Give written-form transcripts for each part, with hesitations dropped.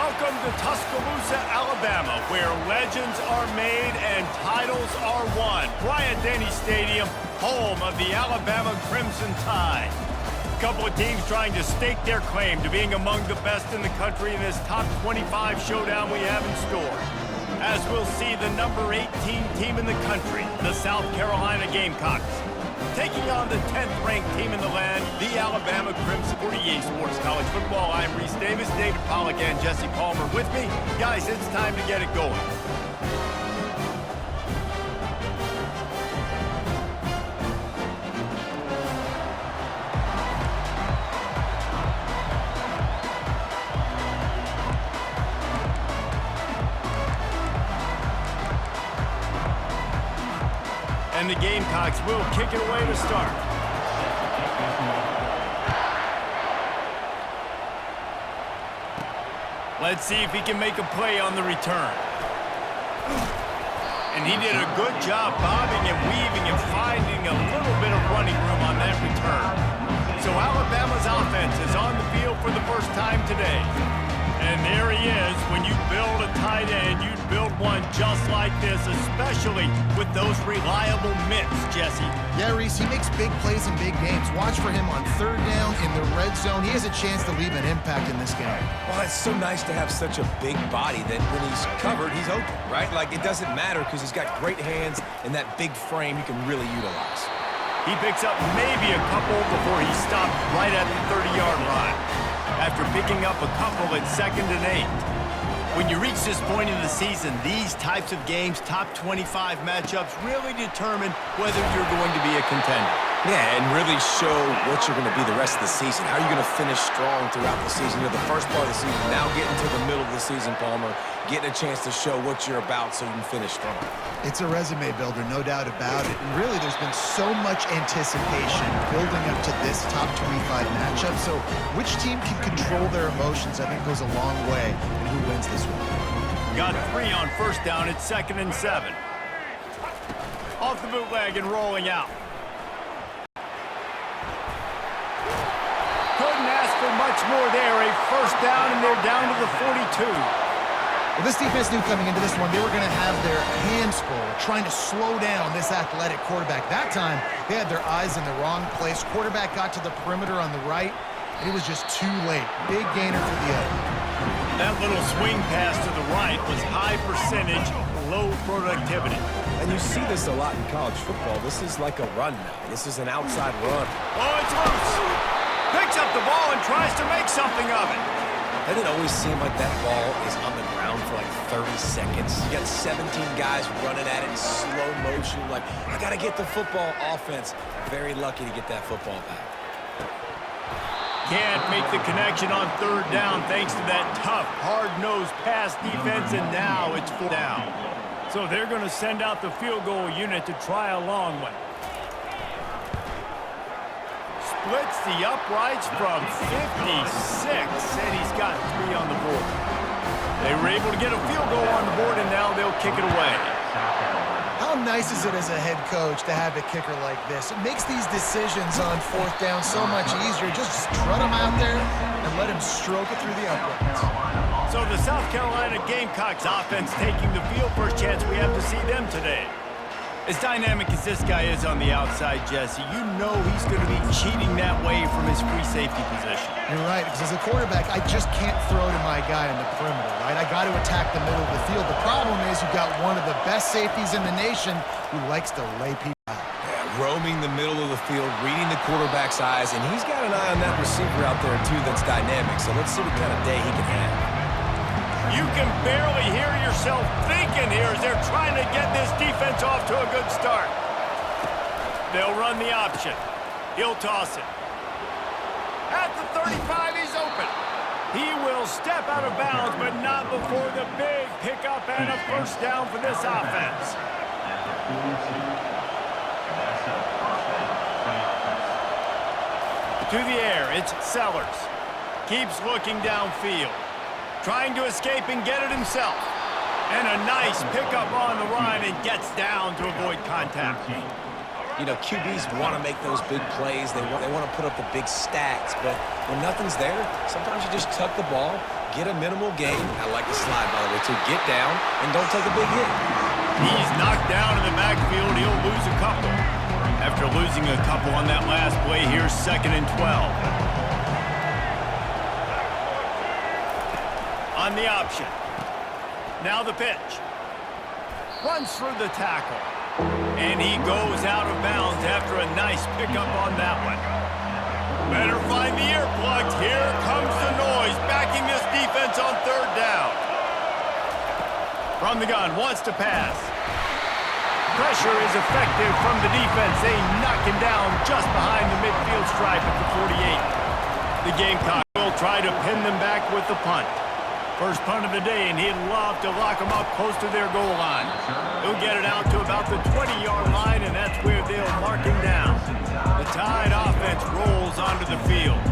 Welcome to Tuscaloosa, Alabama, where legends are made and titles are won. Bryant-Denny Stadium, home of the Alabama Crimson Tide. A couple of teams trying to stake their claim to being among the best in the country in this top 25 showdown we have in store. As we'll see the number 18 team in the country, the South Carolina Gamecocks, taking on the 10th-ranked team in the land, the Alabama Crimson. For EA Sports College Football, I'm Reese Davis, David Pollack, and Jesse Palmer with me. Guys, it's time to get it going. And the Gamecocks will kick it away to start. Let's see if he can make a play on the return. And he did a good job bobbing and weaving and finding a little bit of running room on that return. So Alabama's offense is on the field for the first time today. And there he is. When you build a tight end, you build one just like this, especially with those reliable mitts, Jesse. Yeah, Reese, he makes big plays in big games. Watch for him on third down in the red zone. He has a chance to leave an impact in this game. Well, it's so nice to have such a big body that when he's covered, he's open, right? Like, it doesn't matter because he's got great hands and that big frame he can really utilize. He picks up maybe a couple before he stopped right at the 30-yard line, after picking up a couple at 2nd and 8. When you reach this point in the season, these types of games, top 25 matchups, really determine whether you're going to be a contender. Yeah, and really show what you're going to be the rest of the season. How are you going to finish strong throughout the season? You're the first part of the season, now getting to the middle of the season, Palmer, getting a chance to show what you're about so you can finish strong. It's a resume builder, no doubt about it. And really, there's been so much anticipation building up to this top 25 matchup. So which team can control their emotions, I think, goes a long way in who wins this one. Got 3 on first down at 2nd and 7. Off the bootleg and rolling out. Couldn't ask for much more there. A first down, and they're down to the 42. Well, this defense knew coming into this one they were going to have their hands full trying to slow down this athletic quarterback. That time, they had their eyes in the wrong place. Quarterback got to the perimeter on the right, and it was just too late. Big gainer for the other. That little swing pass to the right was high percentage, low productivity. And you see this a lot in college football. This is like a run now. This is an outside run. Oh, it's loose. Picks up the ball and tries to make something of it. Doesn't it always seem like that ball is on the ground for like 30 seconds? You got 17 guys running at it in slow motion. Like, I got to get the football. Offense, very lucky to get that football back. Can't make the connection on third down thanks to that tough, hard-nosed pass defense, and now it's 4th down. So they're going to send out the field goal unit to try a long one. Splits the uprights from 56, and he's got 3 on the board. They were able to get a field goal on the board, and now they'll kick it away. How nice is it as a head coach to have a kicker like this? It makes these decisions on 4th down so much easier. Just strut him out there and let him stroke it through the uprights. So the South Carolina Gamecocks offense taking the field. First chance we have to see them today. As dynamic as this guy is on the outside, Jesse, you know he's going to be cheating that way from his free safety position. You're right, because as a quarterback, I just can't throw to my guy on the perimeter, right? I got to attack the middle of the field. The problem is you've got one of the best safeties in the nation who likes to lay people out. Yeah, roaming the middle of the field, reading the quarterback's eyes, and he's got an eye on that receiver out there, too, that's dynamic. So let's see what kind of day he can have. You can barely hear yourself thinking here as they're trying to get this defense off to a good start. They'll run the option. He'll toss it. At the 35, he's open. He will step out of bounds, but not before the big pickup and a first down for this offense. To the air, it's Sellers. Keeps looking downfield. Trying to escape and get it himself. And a nice pickup on the run and gets down to avoid contact. You know, QBs want to make those big plays. They want to put up the big stats. But when nothing's there, sometimes you just tuck the ball, get a minimal gain. I like the slide, by the way, to get down and don't take a big hit. He's knocked down in the backfield. He'll lose a couple. After losing a couple on that last play, here's 2nd and 12. On the option. Now the pitch. Runs through the tackle. And he goes out of bounds after a nice pickup on that one. Better find the earplugs. Here comes the noise, backing this defense on 3rd down. From the gun, wants to pass. Pressure is effective from the defense. They knock him down just behind the midfield stripe at the 48. The Gamecocks will try to pin them back with the punt. First punt of the day, and he'd love to lock them up close to their goal line. He'll get it out to about the 20-yard line, and that's where they'll mark him down. The Tide offense rolls onto the field.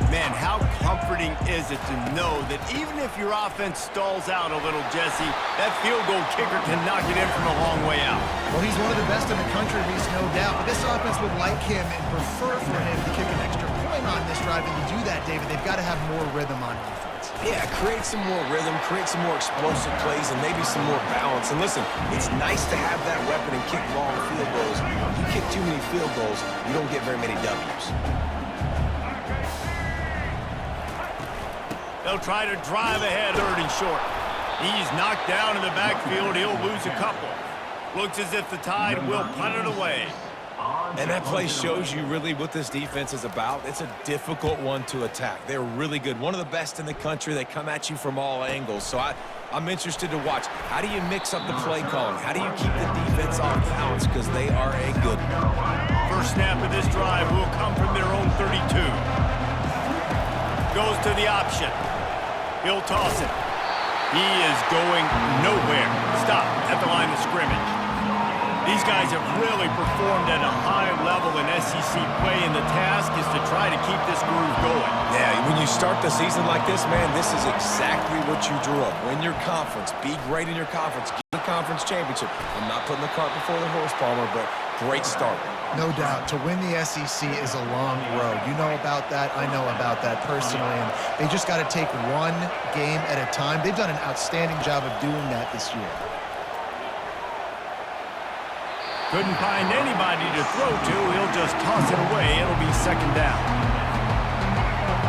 Man, how comforting is it to know that even if your offense stalls out a little, Jesse, that field goal kicker can knock it in from a long way out. Well, he's one of the best in the country, Reese, no doubt. But this offense would like him and prefer for him to kick an extra point on this drive. And to do that, David, they've got to have more rhythm on offense. Yeah, create some more rhythm, create some more explosive plays, and maybe some more balance. And listen, it's nice to have that weapon and kick long field goals. You kick too many field goals, you don't get very many W's. They'll try to drive ahead 3rd and short. He's knocked down in the backfield. He'll lose a couple. Looks as if the Tide will punt it away. And that play shows you really what this defense is about. It's a difficult one to attack. They're really good. One of the best in the country. They come at you from all angles. So I'm interested to watch. How do you mix up the play calling? How do you keep the defense off balance? Because they are a good one. First snap of this drive will come from their own 32. Goes to the option. He'll toss it. He is going nowhere. Stop at the line of scrimmage. These guys have really performed at a high level in SEC play, and the task is to try to keep this groove going. Yeah, when you start the season like this, man, this is exactly what you drew up. Win your conference. Be great in your conference. Get the conference championship. I'm not putting the cart before the horse, Palmer, but great start. No doubt. To win the SEC is a long road. You know about that. I know about that personally. And they just got to take one game at a time. They've done an outstanding job of doing that this year. Couldn't find anybody to throw to. He'll just toss it away. It'll be 2nd down.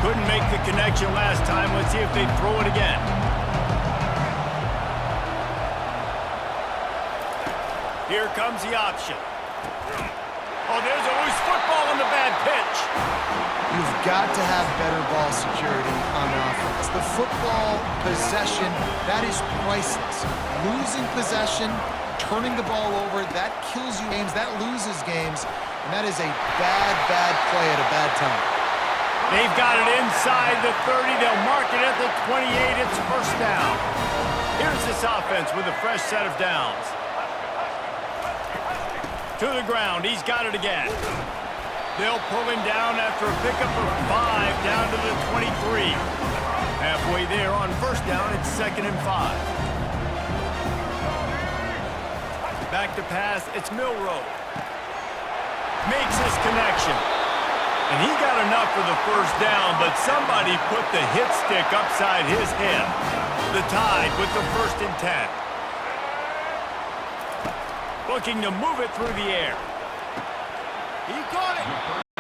Couldn't make the connection last time. Let's see if they throw it again. Here comes the option. Oh, there's a loose football on the bad pitch. You've got to have better ball security on offense. The football possession, that is priceless. Losing possession, turning the ball over, that kills you games, that loses games, and that is a bad, bad play at a bad time. They've got it inside the 30. They'll mark it at the 28. It's 1st down. Here's this offense with a fresh set of downs. To the ground. He's got it again. They'll pull him down after a pickup of 5 down to the 23. Halfway there on 1st down. It's 2nd and 5. Back to pass, it's Milrow. Makes his connection. And he got enough for the 1st down, but somebody put the hit stick upside his head. The Tide with the 1st and 10. Looking to move it through the air. He caught it.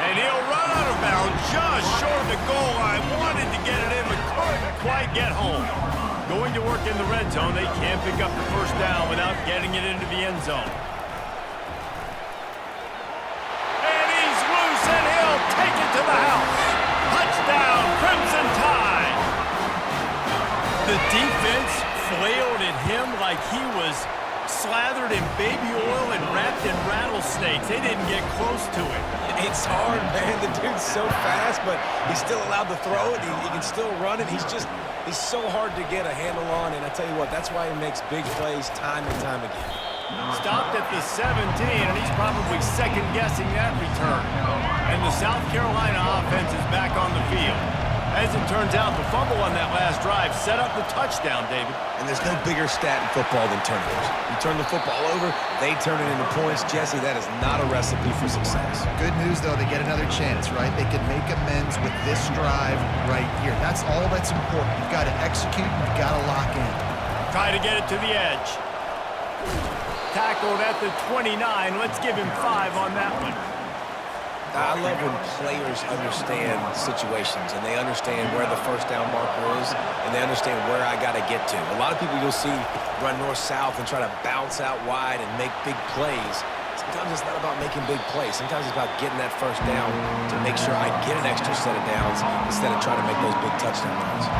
And he'll run out of bounds just short of the goal line. Wanted to get it in, but couldn't quite get home. Going to work in the red zone. They can't pick up the 1st down without getting it into the end zone. And he's loose, and he'll take it to the house. Touchdown, Crimson Tide. The defense flailed at him like he was slathered in baby oil and wrapped in rattlesnakes. They didn't get close to it. It's hard, man. The dude's so fast, but he's still allowed to throw it. He can still run it. He's so hard to get a handle on, and I tell you what, that's why he makes big plays time and time again. Stopped at the 17, and he's probably second-guessing that return. And the South Carolina offense is back on the field. As it turns out, the fumble on that last drive set up the touchdown, David. And there's no bigger stat in football than turnovers. You turn the football over, they turn it into points. Jesse, that is not a recipe for success. Good news, though, they get another chance, right? They can make amends with this drive right here. That's all that's important. You've got to execute, you've got to lock in. Try to get it to the edge. Tackled at the 29. Let's give him 5 on that one. I love when players understand situations and they understand where the first down marker is and they understand where I got to get to. A lot of people you'll see run north-south and try to bounce out wide and make big plays. Sometimes it's not about making big plays. Sometimes it's about getting that first down to make sure I get an extra set of downs instead of trying to make those big touchdown runs.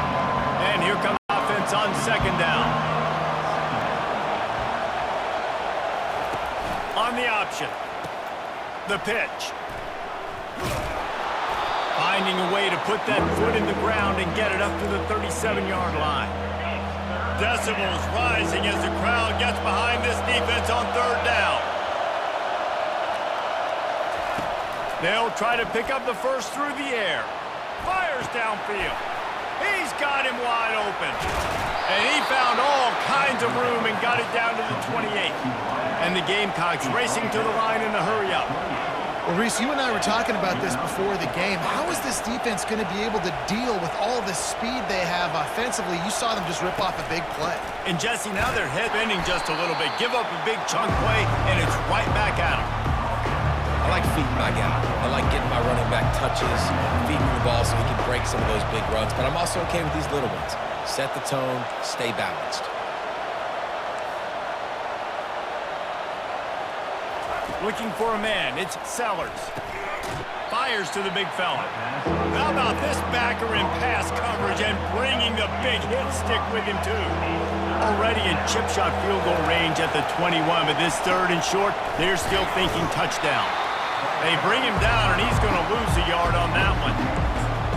And here comes offense on second down. On the option. The pitch. Finding a way to put that foot in the ground and get it up to the 37-yard line. Decibels rising as the crowd gets behind this defense on third down. They'll try to pick up the first through the air. Fires downfield. He's got him wide open. And he found all kinds of room and got it down to the 28. And the Gamecocks racing to the line in a hurry-up. Well, Reese, you and I were talking about this before the game. How is this defense going to be able to deal with all the speed they have offensively? You saw them just rip off a big play. And Jesse, now they're head bending just a little bit. Give up a big chunk play, and it's right back at them. I like feeding my guy. I like getting my running back touches, feeding the ball so he can break some of those big runs. But I'm also okay with these little ones. Set the tone, stay balanced. Looking for a man, it's Sellers. Fires to the big fella. How about this backer in pass coverage and bringing the big hit stick with him too. Already in chip shot field goal range at the 21, but this third and short, they're still thinking touchdown. They bring him down, and he's going to lose a yard on that one.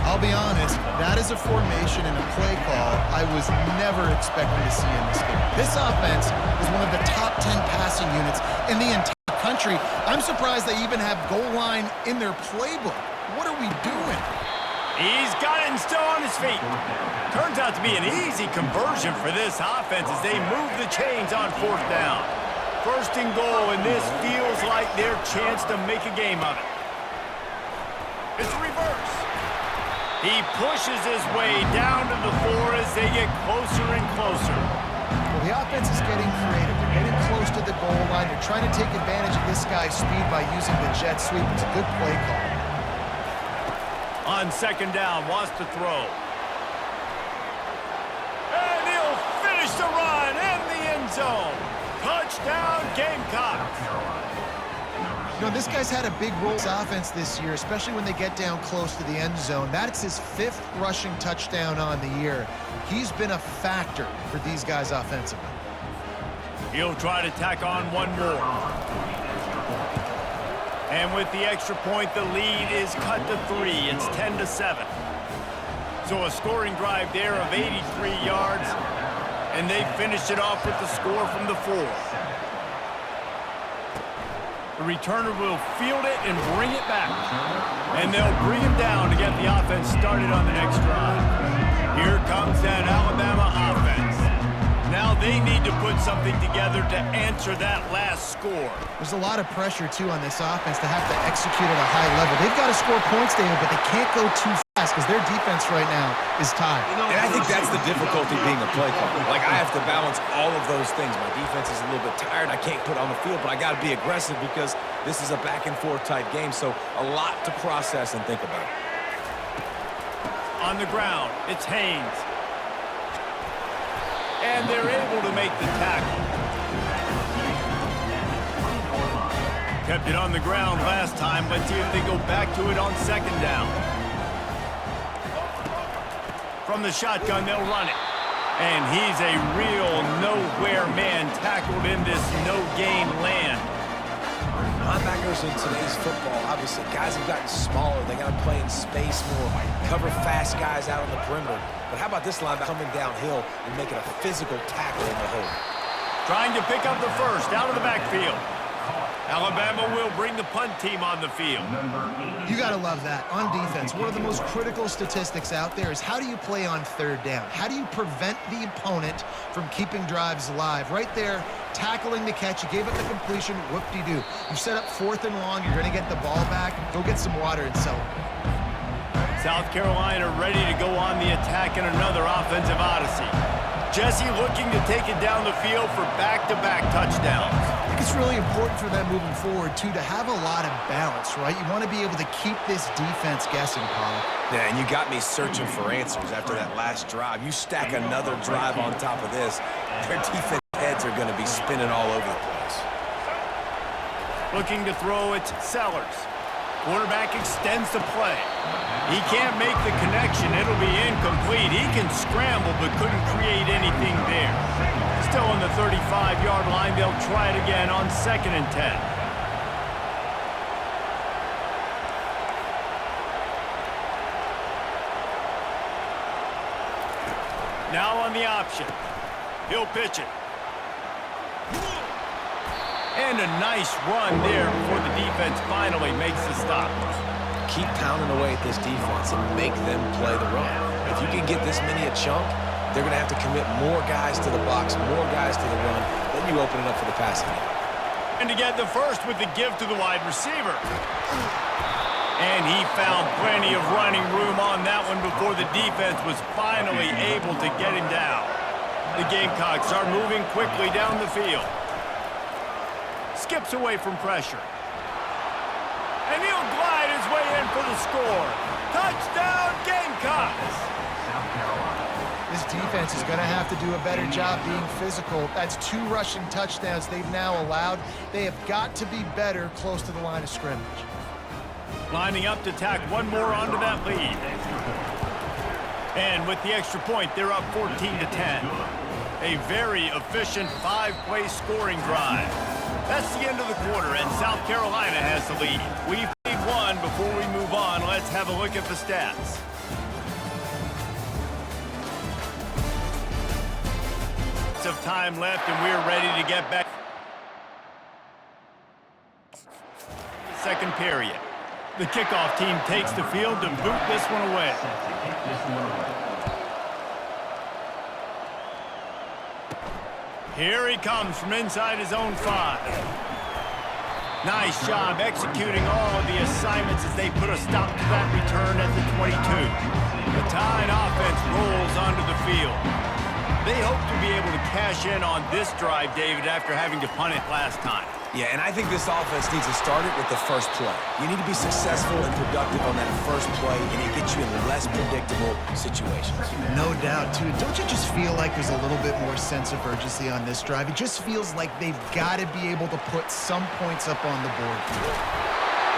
I'll be honest, that is a formation and a play call I was never expecting to see in this game. This offense is one of the top 10 passing units in the entire country. I'm surprised they even have goal line in their playbook. What are we doing? He's got it and still on his feet. Turns out to be an easy conversion for this offense as they move the chains on fourth down. First and goal, and this feels like their chance to make a game of it. It's reverse. He pushes his way down to the 4 as they get closer and closer. Well, the offense is getting creative. They're getting close to the goal line. They're trying to take advantage of this guy's speed by using the jet sweep. It's a good play call. On second down, wants to throw. And he'll finish the run in the end zone. Touchdown, Gamecocks. You know, this guy's had a big role in offense this year, especially when they get down close to the end zone. That's his 5th rushing touchdown on the year. He's been a factor for these guys offensively. He'll try to tack on one more. And with the extra point, the lead is cut to 3. It's 10-7. So a scoring drive there of 83 yards, and they finished it off with the score from the 4. The returner will field it and bring it back. And they'll bring him down to get the offense started on the next drive. Here comes that Alabama offense. Now they need to put something together to answer that last score. There's a lot of pressure, too, on this offense to have to execute at a high level. They've got to score points, David, but they can't go too fast because their defense right now is tied. And I think that's the difficulty being a play caller. Like, I have to balance all of those things. My defense is a little bit tired. I can't put on the field, but I got to be aggressive because this is a back-and-forth type game, so a lot to process and think about. On the ground, it's Haynes. And they're able to make the tackle. Kept it on the ground last time. Let's see if they go back to it on second down. From the shotgun, they'll run it. And he's a real nowhere man tackled in this no-gain land. Linebackers in today's football, obviously, guys have gotten smaller. They got to play in space more, cover fast guys out on the perimeter. But how about this linebacker coming downhill and making a physical tackle in the hole? Trying to pick up the first out of the backfield. Alabama will bring the punt team on the field. You got to love that. On defense, one of the most critical statistics out there is how do you play on third down? How do you prevent the opponent from keeping drives alive? Right there, tackling the catch. You gave up the completion. Whoop-de-doo. You set up 4th and long. You're going to get the ball back. Go get some water and celebrate. South Carolina ready to go on the attack in another offensive odyssey. Jesse looking to take it down the field for back-to-back touchdowns. I think it's really important for them moving forward, too, to have a lot of balance, right? You want to be able to keep this defense guessing, Paul. Yeah, and you got me searching for answers after that last drive. You stack another drive on top of this, their defense heads are going to be spinning all over the place. Looking to throw it, Sellers. Quarterback extends the play. He can't make the connection. It'll be incomplete. He can scramble but couldn't create anything there. Still on the 35-yard line. They'll try it again on 2nd and 10. Now on the option. He'll pitch it. And a nice run there before the defense finally makes the stop. Keep pounding away at this defense and make them play the run. If you can get this many a chunk, they're going to have to commit more guys to the box, more guys to the run. Then you open it up for the passing game. And to get the first with the give to the wide receiver. And he found plenty of running room on that one before the defense was finally able to get him down. The Gamecocks are moving quickly down the field. Skips away from pressure. And he'll glide his way in for the score. Touchdown, Gamecocks! This defense is going to have to do a better job being physical. That's 2 rushing touchdowns they've now allowed. They have got to be better close to the line of scrimmage. Lining up to tack one more onto that lead. And with the extra point, they're up 14-10. A very efficient 5-play scoring drive. That's the end of the quarter, and South Carolina has the lead. We've played one. Before we move on, let's have a look at the stats. Of time left, and we're ready to get back. Second period. The kickoff team takes the field to boot this one away. Here he comes from inside his own 5. Nice job executing all of the assignments as they put a stop to that return at the 22. The Tide offense rolls onto the field. They hope to be able to cash in on this drive, David, after having to punt it last time. Yeah, and I think this offense needs to start it with the first play. You need to be successful and productive on that first play, and it gets you in less predictable situations. No doubt, too. Don't you just feel like there's a little bit more sense of urgency on this drive? It just feels like they've got to be able to put some points up on the board.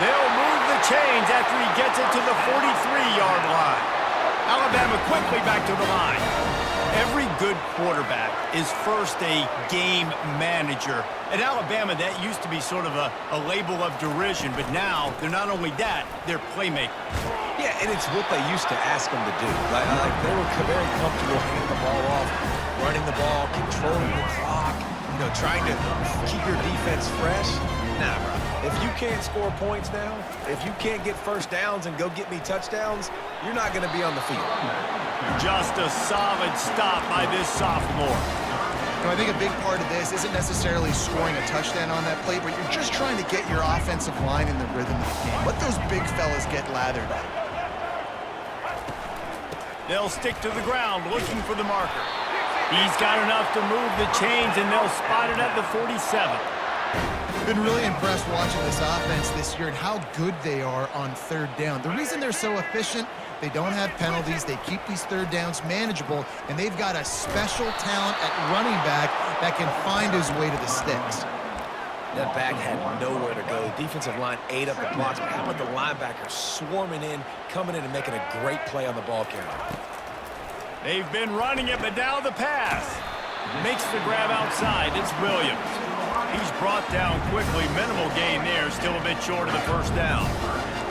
They'll move the chains after he gets it to the 43-yard line. Alabama quickly back to the line. Every good quarterback is first a game manager. At Alabama, that used to be sort of a label of derision, but now they're not only that, they're playmakers. Yeah, and it's what they used to ask them to do. Like they were very comfortable handing the ball off, running the ball, controlling the clock, trying to keep your defense fresh. Nah, bro. If you can't score points now, if you can't get first downs and go get me touchdowns, you're not going to be on the field. Just a solid stop by this sophomore. I think a big part of this isn't necessarily scoring a touchdown on that play, but you're just trying to get your offensive line in the rhythm of the game. Let those big fellas get lathered up. They'll stick to the ground looking for the marker. He's got enough to move the chains, and they'll spot it at the 47. Been really impressed watching this offense this year and how good they are on third down. The reason they're so efficient, they don't have penalties, they keep these third downs manageable, and they've got a special talent at running back that can find his way to the sticks. That back had nowhere to go. The defensive line ate up the blocks, but how about the linebackers swarming in, coming in and making a great play on the ball carrier? They've been running it, but now the pass. Makes the grab outside. It's Williams. He's brought down quickly. Minimal gain there. Still a bit short of the first down.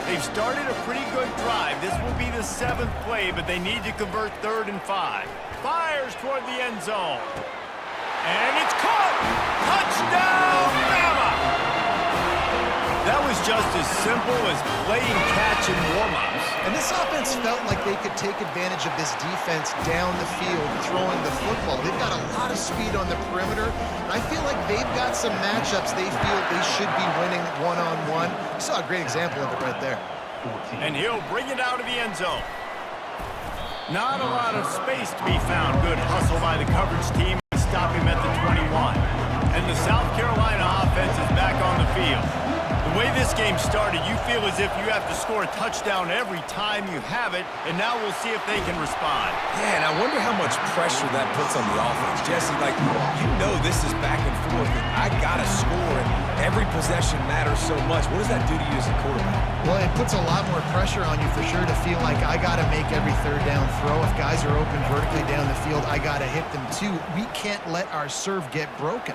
They've started a pretty good drive. This will be the 7th play, but they need to convert 3rd and 5. Fires toward the end zone. And it's caught! Touchdown, Bama! just as simple as playing catch and warm-ups. And this offense felt like they could take advantage of this defense down the field, throwing the football. They've got a lot of speed on the perimeter, and I feel like they've got some matchups they feel they should be winning one-on-one. You saw a great example of it right there. And he'll bring it out of the end zone. Not a lot of space to be found. Good hustle by the coverage team to stop him at the 21. And the South Carolina offense is back on the field. The way this game started, you feel as if you have to score a touchdown every time you have it, and now we'll see if they can respond. Yeah, and I wonder how much pressure that puts on the offense. Jesse, like, you know this is back and forth, and I got to score, and every possession matters so much. What does that do to you as a quarterback? Well, it puts a lot more pressure on you for sure to feel like I got to make every third down throw. If guys are open vertically down the field, I got to hit them too. We can't let our serve get broken.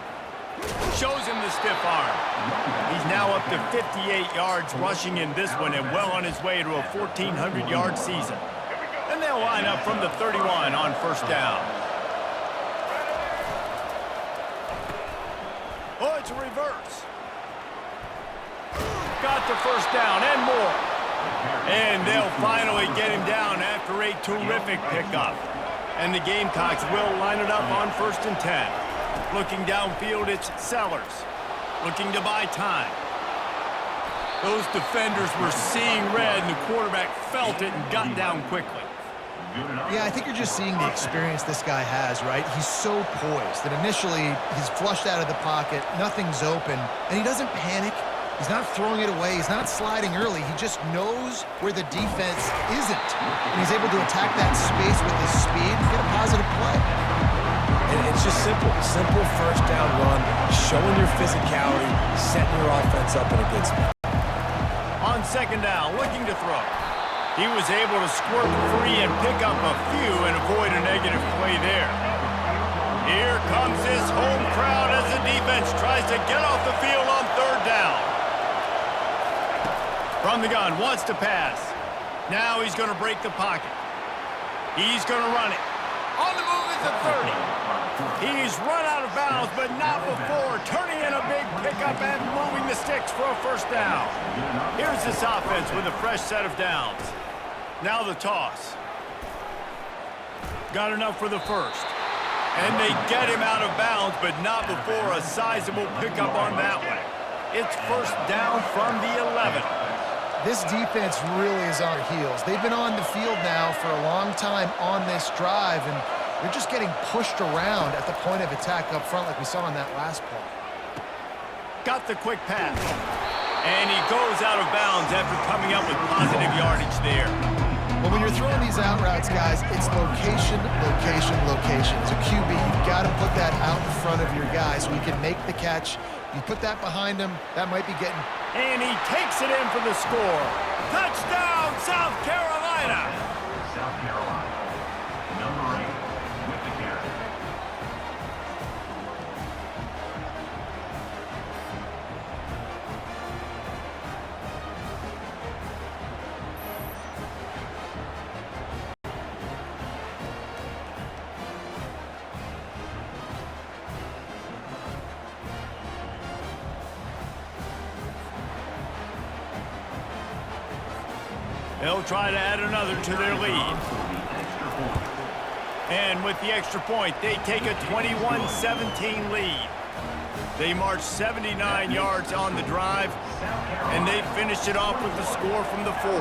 Shows him the stiff arm. He's now up to 58 yards rushing in this one and well on his way to a 1,400-yard season. And they'll line up from the 31 on first down. Oh, it's a reverse. Got the first down and more. And they'll finally get him down after a terrific pickup. And the Gamecocks will line it up on 1st and 10. Looking downfield, it's Sellers. Looking to buy time. Those defenders were seeing red, and the quarterback felt it and got down quickly. Yeah, I think you're just seeing the experience this guy has, right? He's so poised that initially he's flushed out of the pocket, nothing's open, and he doesn't panic. He's not throwing it away. He's not sliding early. He just knows where the defense isn't, and he's able to attack that space with his speed and get a positive play. And it's just simple first down run, showing your physicality, setting your offense up in a good spot. On 2nd down, looking to throw. He was able to squirt free and pick up a few and avoid a negative play there. Here comes his home crowd as the defense tries to get off the field on 3rd down. From the gun, wants to pass. Now he's going to break the pocket. He's going to run it. On the move is the 30. He's run out of bounds, but not before turning in a big pickup and moving the sticks for a first down. Here's this offense with a fresh set of downs. Now the toss. Got enough for the first. And they get him out of bounds, but not before a sizable pickup on that one. It's first down from the 11. This defense really is on their heels. They've been on the field now for a long time on this drive, and they're just getting pushed around at the point of attack up front like we saw on that last play. Got the quick pass. And he goes out of bounds after coming up with positive yardage there. Well, when you're throwing these out routes, guys, it's location, location, location. As a QB, you've got to put that out in front of your guy so he can make the catch. You put that behind him, that might be getting... And he takes it in for the score. Touchdown, South Carolina! South Carolina, number 8 with the carry. They'll try to add another to their lead. And with the extra point, they take a 21-17 lead. They march 79 yards on the drive, and they finished it off with the score from the 4.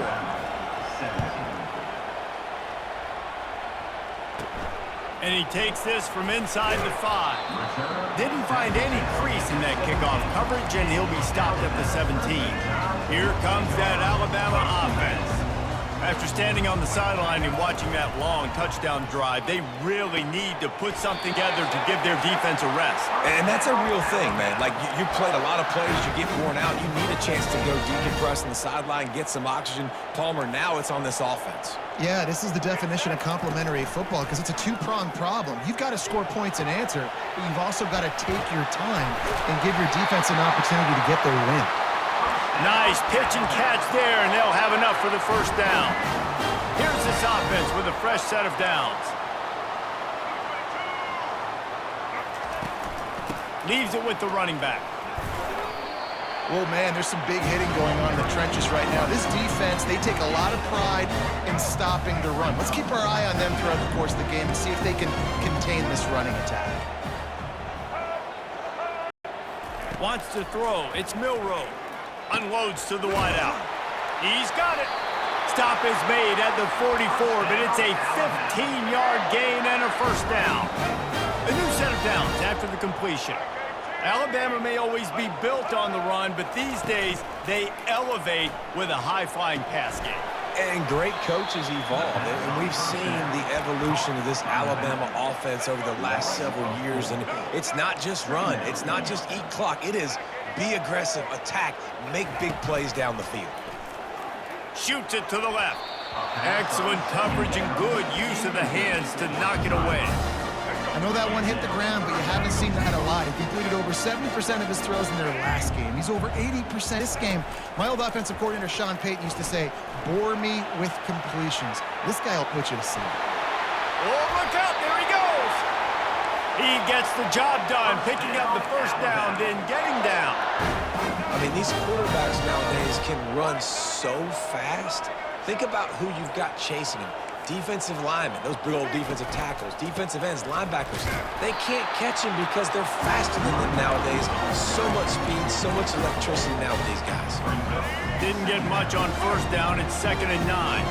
And he takes this from inside the 5. Didn't find any crease in that kickoff coverage, and he'll be stopped at the 17. Here comes that Alabama offense. After standing on the sideline and watching that long touchdown drive, they really need to put something together to give their defense a rest. And that's a real thing, man. Like, you played a lot of plays, you get worn out, you need a chance to go decompress on the sideline, get some oxygen. Palmer, now it's on this offense. Yeah, this is the definition of complementary football because it's a two-pronged problem. You've got to score points and answer, but you've also got to take your time and give your defense an opportunity to get their win. Nice pitch and catch there, and they'll have enough for the first down. Here's this offense with a fresh set of downs. Leaves it with the running back. Oh, man, there's some big hitting going on in the trenches right now. This defense, they take a lot of pride in stopping the run. Let's keep our eye on them throughout the course of the game and see if they can contain this running attack. Wants to throw. It's Milrow. Unloads to the wideout. He's got it. Stop is made at the 44, but it's a 15-yard gain and a first down. A new set of downs after the completion. Alabama may always be built on the run, but these days they elevate with a high-flying pass game. And great coaches evolve, and we've seen the evolution of this Alabama offense over the last several years, and it's not just run, it's not just eat clock, it is be aggressive, attack, make big plays down the field. Shoots it to the left. Excellent coverage and good use of the hands to knock it away. I know that one hit the ground, but you haven't seen that a lot. He completed over 70% of his throws in their last game. He's over 80% this game. My old offensive coordinator, Sean Payton, used to say, bore me with completions. This guy will put you to sleep. Oh, look out. There he goes. He gets the job done, picking up the first down, then getting down. I mean, these quarterbacks nowadays can run so fast. Think about who you've got chasing him. Defensive linemen, those big old defensive tackles, defensive ends, linebackers, they can't catch him because they're faster than them nowadays. So much speed, so much electricity now with these guys. Didn't get much on first down. It's 2nd and 9.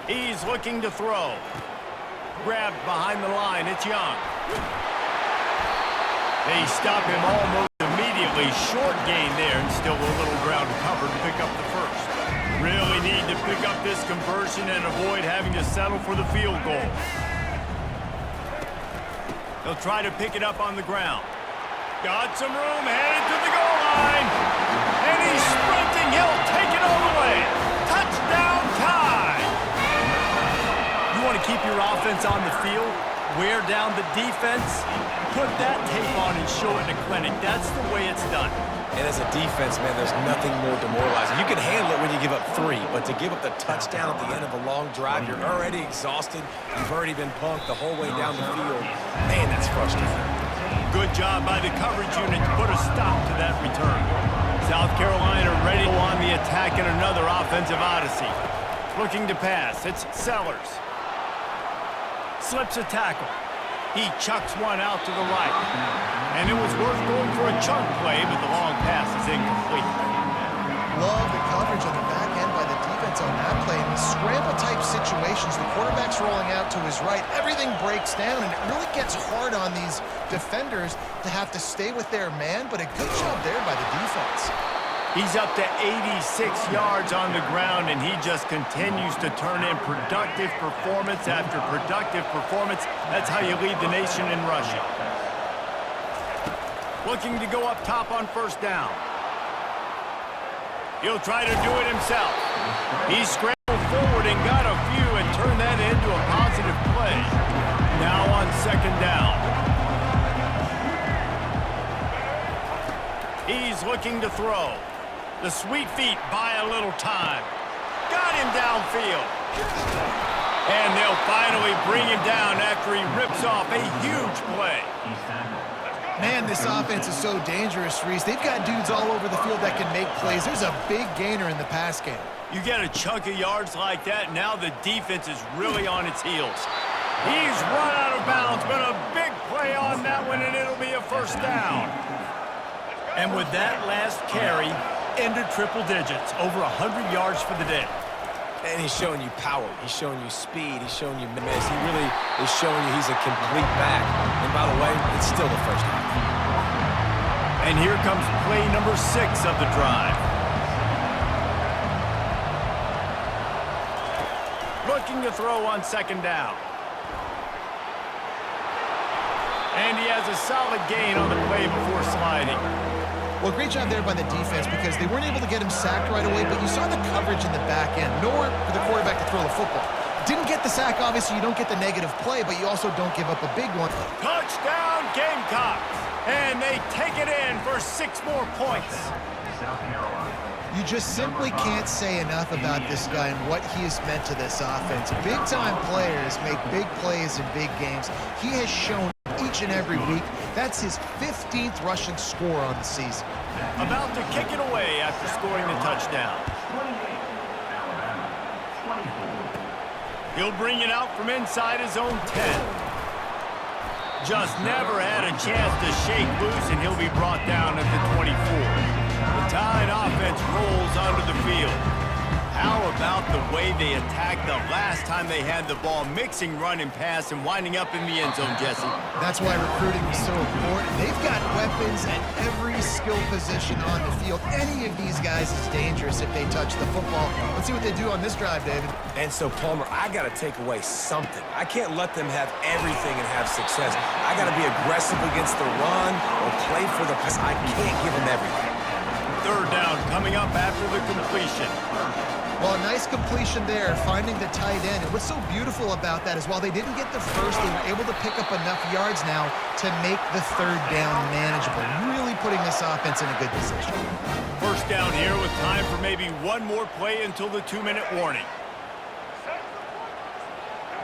He's looking to throw. Grabbed behind the line. It's Young. They stop him almost immediately. Short gain there, and still a little ground cover to pick up the first. Really need to pick up this conversion and avoid having to settle for the field goal. They'll try to pick it up on the ground. Got some room, headed to the goal line. And he's sprinting. He'll take it all the way. Touchdown tie. You want to keep your offense on the field? Wear down the defense? Put that tape on and show it in a clinic. That's the way it's done. And as a defense, man, there's nothing more demoralizing. You can handle it when you give up 3, but to give up the touchdown at the end of a long drive, you're already exhausted. You've already been punked the whole way down the field. Man, that's frustrating. Good job by the coverage unit to put a stop to that return. South Carolina ready to go on the attack in another offensive odyssey. Looking to pass. It's Sellers. Slips a tackle. He chucks one out to the right. And it was worth going for a chunk play, but the long pass is incomplete. Love the coverage on the back end by the defense on that play. In scramble-type situations, the quarterback's rolling out to his right. Everything breaks down, and it really gets hard on these defenders to have to stay with their man, but a good job there by the defense. He's up to 86 yards on the ground, and he just continues to turn in productive performance after productive performance. That's how you lead the nation in rushing. Looking to go up top on first down. He'll try to do it himself. He scrambled forward and got a few and turned that into a positive play. Now on 2nd down. He's looking to throw. The sweet feet buy a little time. Got him downfield. And they'll finally bring him down after he rips off a huge play. Man, this offense is so dangerous, Reese. They've got dudes all over the field that can make plays. There's a big gainer in the pass game. You get a chunk of yards like that, now the defense is really on its heels. He's run out of bounds, but a big play on that one, and it'll be a first down. And with that last carry, ended triple digits, over 100 yards for the day. And he's showing you power. He's showing you speed. He's showing you miss. He really is showing you he's a complete back. And by the way, it's still the first half. And here comes play number 6 of the drive. Looking to throw on 2nd down. And he has a solid gain on the play before sliding. Well, great job there by the defense because they weren't able to get him sacked right away, but you saw the coverage in the back end. Nowhere for the quarterback to throw the football. Didn't get the sack, obviously you don't get the negative play, but you also don't give up a big one. Touchdown Gamecocks! And they take it in for 6 more points. South Carolina. You just simply can't say enough about this guy and what he has meant to this offense. Big-time players make big plays in big games. He has shown each and every week. That's his 15th rushing score on the season. About to kick it away after scoring the touchdown. 28, Alabama, 24. He'll bring it out from inside his own 10. Just never had a chance to shake loose, and he'll be brought down at the 24. The Tide offense rolls onto the field. How about the way they attacked the last time they had the ball, mixing run and pass and winding up in the end zone, Jesse? That's why recruiting is so important. They've got weapons at every skill position on the field. Any of these guys is dangerous if they touch the football. Let's see what they do on this drive, David. And so, Palmer, I got to take away something. I can't let them have everything and have success. I got to be aggressive against the run or play for the pass. I can't give them everything. Third down coming up after the completion. Well, a nice completion there, finding the tight end. And what's so beautiful about that is while they didn't get the first, they were able to pick up enough yards now to make the third down manageable. Really putting this offense in a good position. First down here with time for maybe one more play until the 2-minute warning.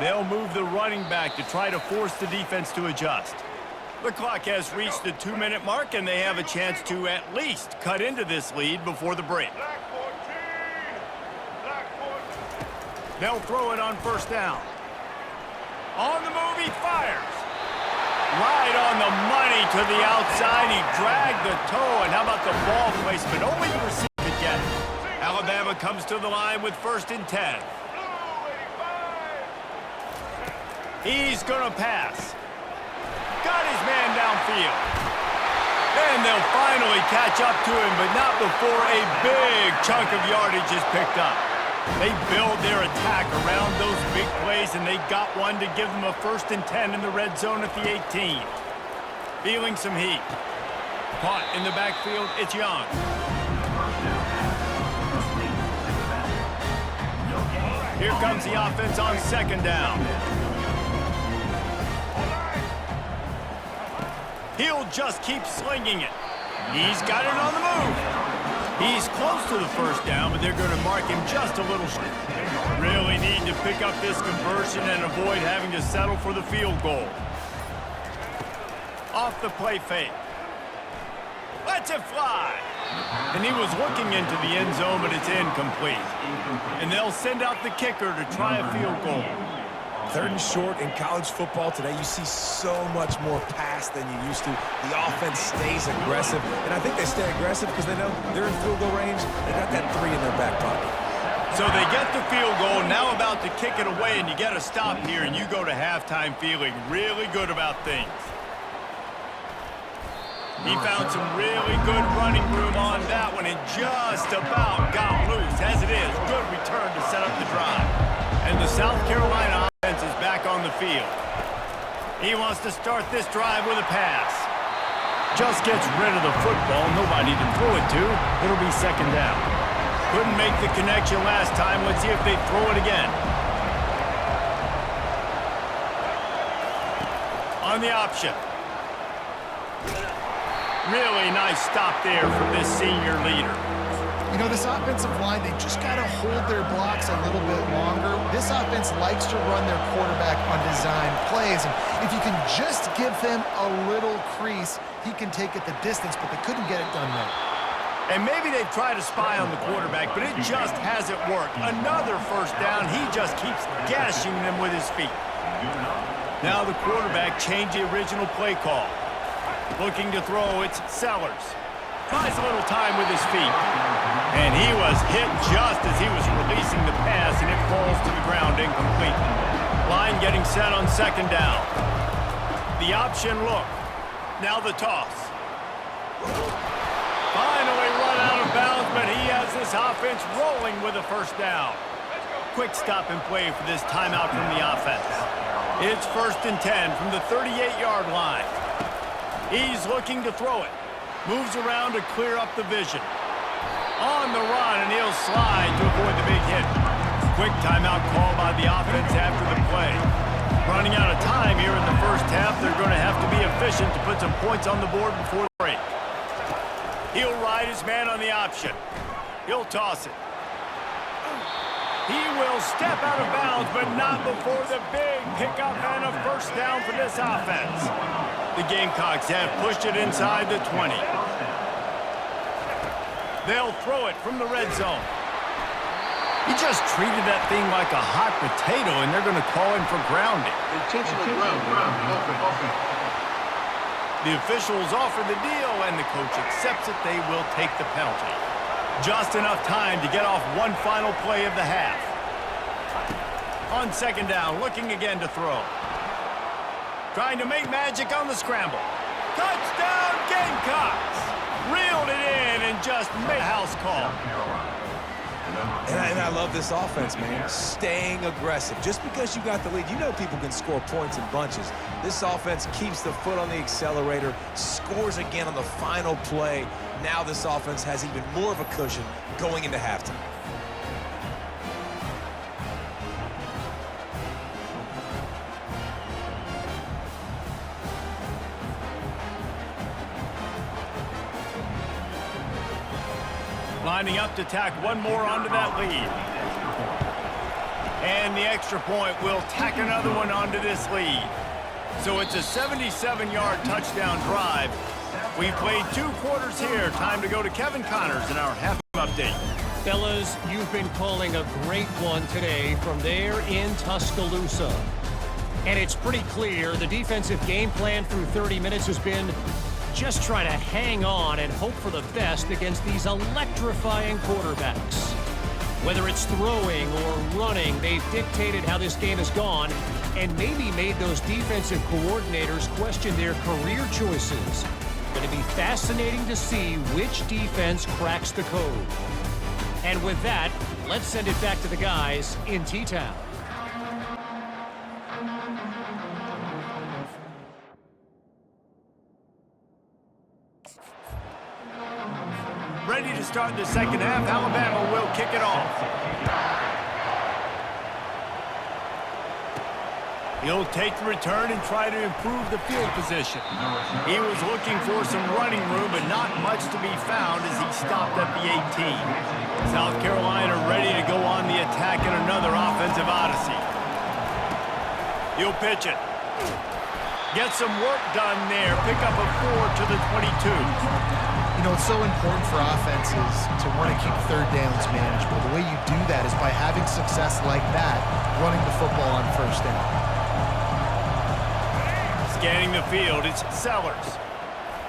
They'll move the running back to try to force the defense to adjust. The clock has reached the 2-minute mark, and they have a chance to at least cut into this lead before the break. They'll throw it on first down. On the move, he fires. Right on the money to the outside. He dragged the toe, and how about the ball placement? Only the receiver could get it. Alabama comes to the line with 1st and 10. He's going to pass. Got his man downfield. And they'll finally catch up to him, but not before a big chunk of yardage is picked up. They build their attack around those big plays, and they got one to give them a 1st and 10 in the red zone at the 18. Feeling some heat. Caught in the backfield, it's Young. Here comes the offense on 2nd down. He'll just keep slinging it. He's got it on the move. He's close to the 1st down, but they're going to mark him just a little short. Really need to pick up this conversion and avoid having to settle for the field goal. Off the play fake. Lets it fly. And he was looking into the end zone, but it's incomplete. And they'll send out the kicker to try a field goal. 3rd and short in college football today, you see so much more pass than you used to. The offense stays aggressive, and I think they stay aggressive because they know they're in field goal range. They got that 3 in their back pocket. So they get the field goal, now about to kick it away, and you get a stop here, and you go to halftime feeling really good about things. He found some really good running room on that one and just about got loose. As it is, good return to set up the drive. And the South Carolina offense is back on the field. He wants to start this drive with a pass. Just gets rid of the football, nobody to throw it to. It'll be 2nd down. Couldn't make the connection last time. Let's see if they throw it again. On the option. Really nice stop there from this senior leader. You know, this offensive line, they just got to hold their blocks a little bit longer. This offense likes to run their quarterback on design plays. And if you can just give him a little crease, he can take it the distance, but they couldn't get it done there. And maybe they've tried to spy on the quarterback, but it just hasn't worked. Another 1st down. He just keeps gashing them with his feet. Now the quarterback changed the original play call. Looking to throw, it's Sellers. Tries a little time with his feet. And he was hit just as he was releasing the pass, and it falls to the ground incomplete. Line getting set on 2nd down. The option look. Now the toss. Finally run out of bounds, but he has this offense rolling with a 1st down. Quick stop and play for this timeout from the offense. It's 1st and 10 from the 38-yard line. He's looking to throw it. Moves around to clear up the vision. On the run, and he'll slide to avoid the big hit. Quick timeout call by the offense after the play. Running out of time here in the 1st half, they're going to have to be efficient to put some points on the board before the break. He'll ride his man on the option. He'll toss it. He will step out of bounds, but not before the big pickup and a 1st down for this offense. The Gamecocks have pushed it inside the 20. They'll throw it from the red zone. He just treated that thing like a hot potato, and they're going to call him for grounding. Intentional grounding. The officials offer the deal, and the coach accepts it. They will take the penalty. Just enough time to get off one final play of the half. On second down, looking again to throw. Trying to make magic on the scramble. Touchdown, Gamecocks! Reeled it in and just made a house call. And I love this offense, man. Staying aggressive. Just because you got the lead, you know people can score points in bunches. This offense keeps the foot on the accelerator, scores again on the final play. Now this offense has even more of a cushion going into halftime. Lining up to tack one more onto that lead. And the extra point will tack another one onto this lead. So it's a 77-yard touchdown drive. We've played 2 quarters here. Time to go to Kevin Connors in our half update. Fellas, you've been calling a great one today from there in Tuscaloosa. And it's pretty clear the defensive game plan through 30 minutes has been just try to hang on and hope for the best against these electrifying quarterbacks. Whether it's throwing or running, they've dictated how this game has gone and maybe made those defensive coordinators question their career choices. Going to be fascinating to see which defense cracks the code. And with that, let's send it back to the guys in T-Town. Ready to start the second half. Alabama will kick it off. He'll take the return and try to improve the field position. He was looking for some running room, but not much to be found as he stopped at the 18. South Carolina ready to go on the attack in another offensive odyssey. He'll pitch it. Get some work done there. Pick up a 4 to the 22. You know, it's so important for offenses to want to keep third downs manageable. The way you do that is by having success like that, running the football on first down. Scanning the field, it's Sellers.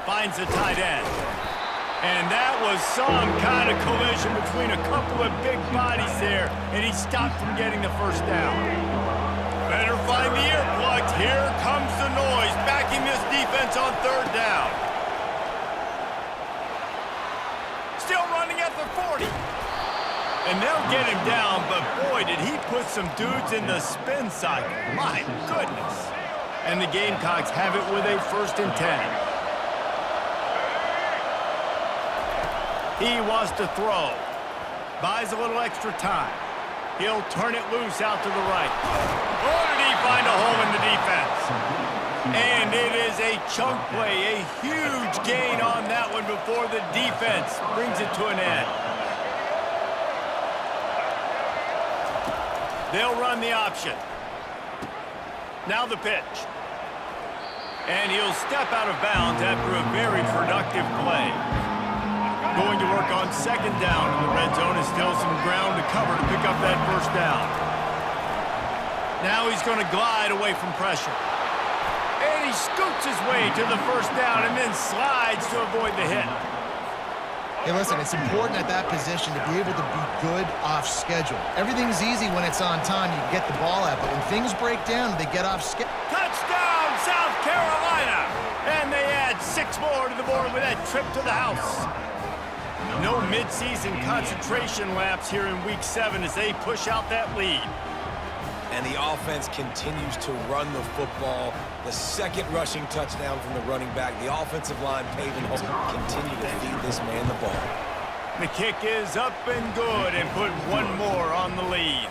Finds the tight end. And that was some kind of collision between a couple of big bodies there, and he stopped from getting the first down. Better find the earplugs. Here comes the noise, backing this defense on third down. Still running at the 40. And they'll get him down, but boy, did he put some dudes in the spin cycle. My goodness. And the Gamecocks have it with a 1st and 10. He wants to throw. Buys a little extra time. He'll turn it loose out to the right. Or did he find a hole in the defense? And it is a chunk play, a huge gain on that one before the defense brings it to an end. They'll run the option. Now the pitch. And he'll step out of bounds after a very productive play. Going to work on second down in the red zone and still some ground to cover to pick up that first down. Now he's going to glide away from pressure. And he scoots his way to the first down and then slides to avoid the hit. Hey, listen, it's important at that position to be able to be good off schedule. Everything's easy when it's on time. You get the ball out, but when things break down, they get off schedule. Touchdown, South Carolina! And they add 6 more to the board with that trip to the house. No midseason concentration laps here in Week 7 as they push out that lead. And the offense continues to run the football. The second rushing touchdown from the running back. The offensive line paving holes. Continue to feed this man the ball. The kick is up and good and put one more on the lead.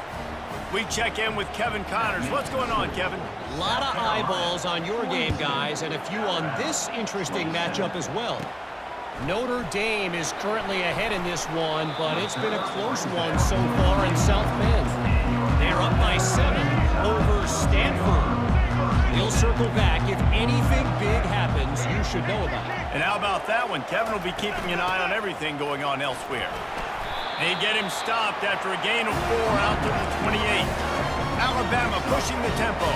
We check in with Kevin Connors. What's going on, Kevin? A lot of eyeballs on your game, guys, and a few on this interesting matchup as well. Notre Dame is currently ahead in this one, but it's been a close one so far in South Bend. They're up by 7 over Stanford. He'll circle back if anything big happens you should know about. And how about that one? Kevin will be keeping an eye on everything going on elsewhere. They get him stopped after a gain of 4 out to the 28. Alabama pushing the tempo.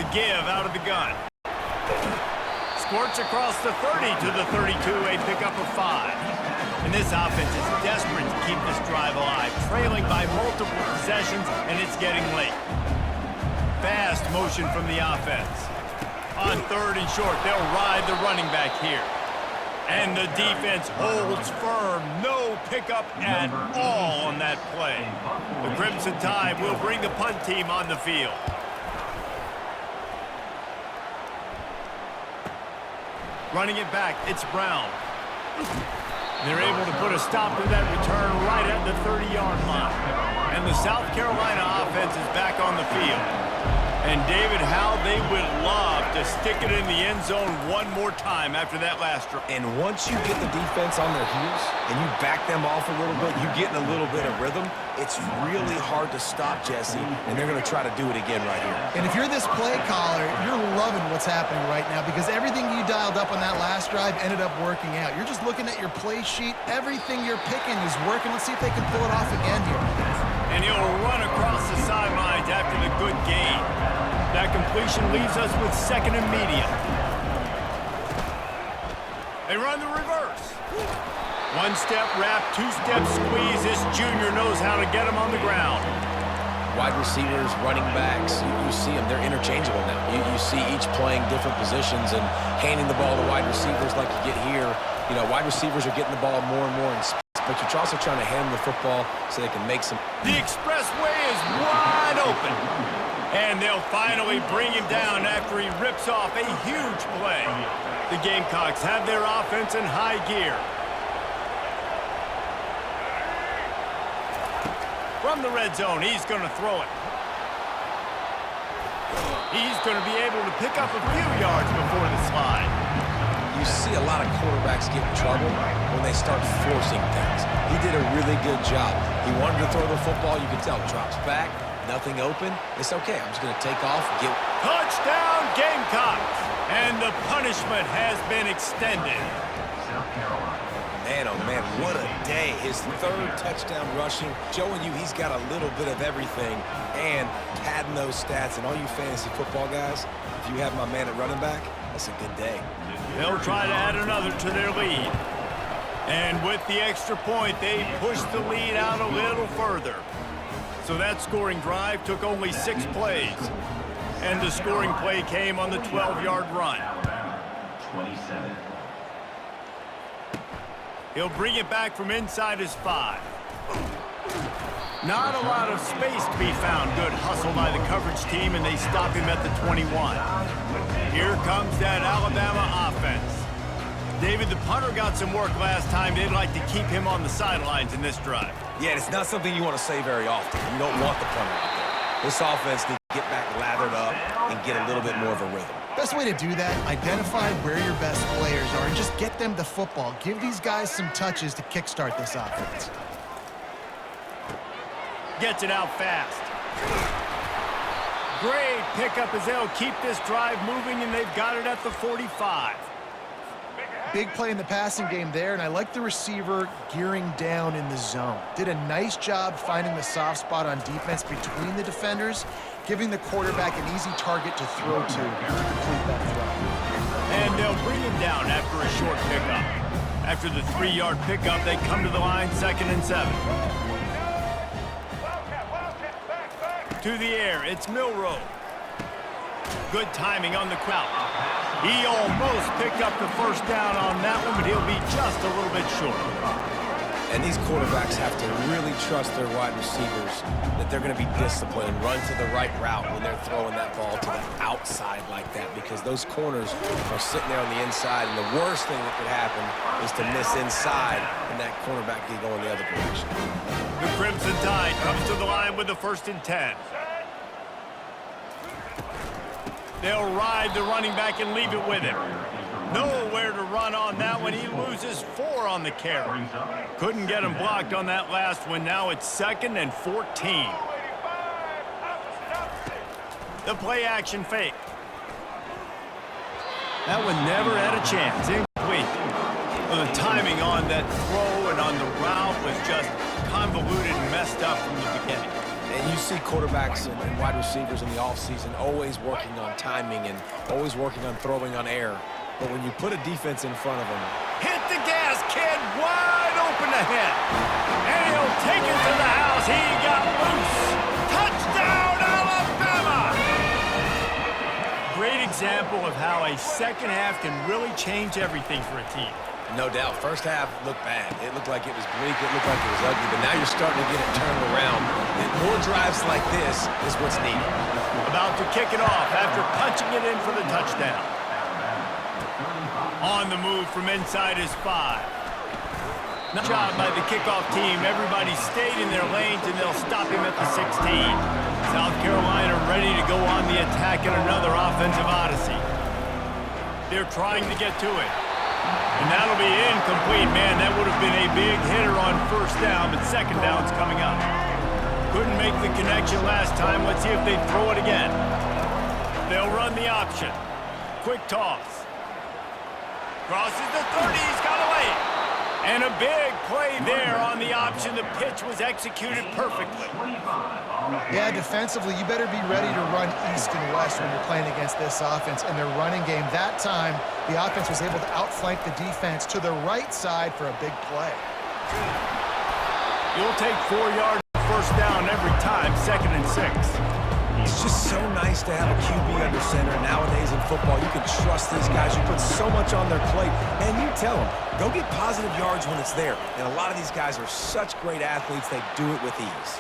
The give out of the gun. Squirts across the 30 to the 32, a pickup of 5. And this offense is desperate to keep this drive alive, trailing by multiple possessions, and it's getting late. Fast motion from the offense. On 3rd and short, they'll ride the running back here. And the defense holds firm. No pickup at all on that play. The Crimson Tide will bring the punt team on the field. Running it back, it's Brown. They're able to put a stop to that return right at the 30-yard line. And the South Carolina offense is back on the field. And David, how they would love to stick it in the end zone one more time after that last drive. And once you get the defense on their heels and you back them off a little bit, you get in a little bit of rhythm, it's really hard to stop, Jesse, and they're going to try to do it again right here. And if you're this play caller, you're loving what's happening right now because everything you dialed up on that last drive ended up working out. You're just looking at your play sheet. Everything you're picking is working. Let's see if they can pull it off again here. And he'll run across the sidelines after the good gain. That completion leaves us with 2nd and medium. They run the reverse. 1-step wrap, 2-step squeeze. This junior knows how to get him on the ground. Wide receivers, running backs, you see them. They're interchangeable now. You see each playing different positions and handing the ball to wide receivers like you get here. You know, wide receivers are getting the ball more and more in space, but you're also trying to hand them the football so they can make some. The expressway is wide open. And they'll finally bring him down after he rips off a huge play. The Gamecocks have their offense in high gear. From the red zone, he's going to throw it. He's going to be able to pick up a few yards before the slide. You see a lot of quarterbacks get in trouble when they start forcing things. He did a really good job. He wanted to throw the football. You can tell. Drops back. Nothing open. It's okay. I'm just going to take off. Touchdown, Gamecocks! And the punishment has been extended. South Carolina. Man, oh man, what a day. His 3rd touchdown rushing, showing you he's got a little bit of everything and padding those stats. And all you fantasy football guys, if you have my man at running back, that's a good day. They'll try to add another to their lead. And with the extra point, they push the lead out a little further. So that scoring drive took only 6 plays. And the scoring play came on the 12-yard run. 27. He'll bring it back from inside his 5. Not a lot of space to be found. Good hustle by the coverage team, and they stop him at the 21. Here comes that Alabama offense. David, the punter got some work last time. They'd like to keep him on the sidelines in this drive. Yeah, it's not something you want to say very often. You don't want the punter out there. This offense needs to get back lathered up and get a little bit more of a rhythm. Best way to do that, identify where your best players are and just get them the football. Give these guys some touches to kickstart this offense. Gets it out fast. Great pickup as they'll keep this drive moving, and they've got it at the 45. Big play in the passing game there, and I like the receiver gearing down in the zone. Did a nice job finding the soft spot on defense between the defenders, giving the quarterback an easy target to throw to complete that throw. And they'll bring him down after a short pickup. After the 3-yard pickup, they come to the line, 2nd and 7. To the air, it's Milroe. Good timing on the crowd. He almost picked up the first down on that one, but he'll be just a little bit short. And these quarterbacks have to really trust their wide receivers that they're going to be disciplined and run to the right route when they're throwing that ball to the outside like that, because those corners are sitting there on the inside, and the worst thing that could happen is to miss inside and that cornerback get going the other direction. The Crimson Tide comes to the line with the 1st and 10. They'll ride the running back and leave it with him. Nowhere to run on that one. He loses 4 on the carry. Couldn't get him blocked on that last one. Now it's 2nd and 14. The play action fake. That one never had a chance. Incomplete. Well, the timing on that throw and on the route was just convoluted and messed up from the beginning. And you see quarterbacks and wide receivers in the offseason always working on timing and always working on throwing on air. But when you put a defense in front of them, hit the gas, kid, wide open ahead. And he'll take it to the house. He got loose. Touchdown, Alabama! Great example of how a second half can really change everything for a team. no doubt, first half looked bad. It looked like it was bleak. It looked like it was ugly. But now you're starting to get it turned around. And more drives like this is what's needed. About to kick it off after punching it in for the touchdown. On the move from inside his 5. Nice job by the kickoff team. Everybody stayed in their lanes, and they'll stop him at the 16. South Carolina ready to go on the attack in another offensive odyssey. They're trying to get to it. And that'll be incomplete. Man, that would have been a big hitter on first down, but second down's coming up. Couldn't make the connection last time. Let's see if they throw it again. They'll run the option. Quick toss. Crosses the 30. He's got away. And a big play there on the option. The pitch was executed perfectly. Yeah, defensively, you better be ready to run east and west when you're playing against this offense and their running game. That time, the offense was able to outflank the defense to the right side for a big play. You'll take 4 yards first down every time, 2nd and 6. It's just so nice to have a QB under center. Nowadays in football, you can trust these guys. You put so much on their plate, and you tell them, go get positive yards when it's there. And a lot of these guys are such great athletes, they do it with ease.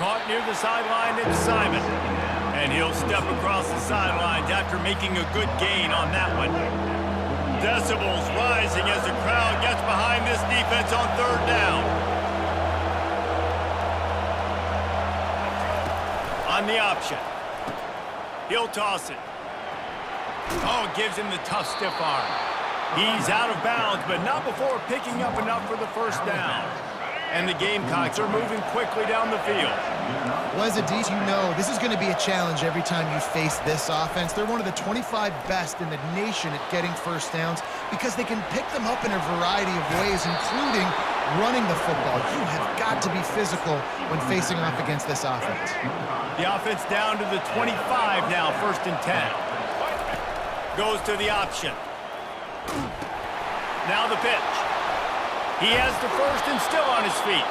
Caught near the sideline, it's Simon. And he'll step across the sidelines after making a good gain on that one. Decibels rising as the crowd gets behind this defense on 3rd down. On the option. He'll toss it. Oh, gives him the tough stiff arm. He's out of bounds, but not before picking up enough for the first down. And the Gamecocks are moving quickly down the field. Well, as a D, you know this is going to be a challenge every time you face this offense. They're one of the 25 best in the nation at getting first downs because they can pick them up in a variety of ways, including running the football. You have got to be physical when facing off against this offense. The offense down to the 25 now, 1st and 10. Goes to the option. Now the pitch. He has the first and still on his feet.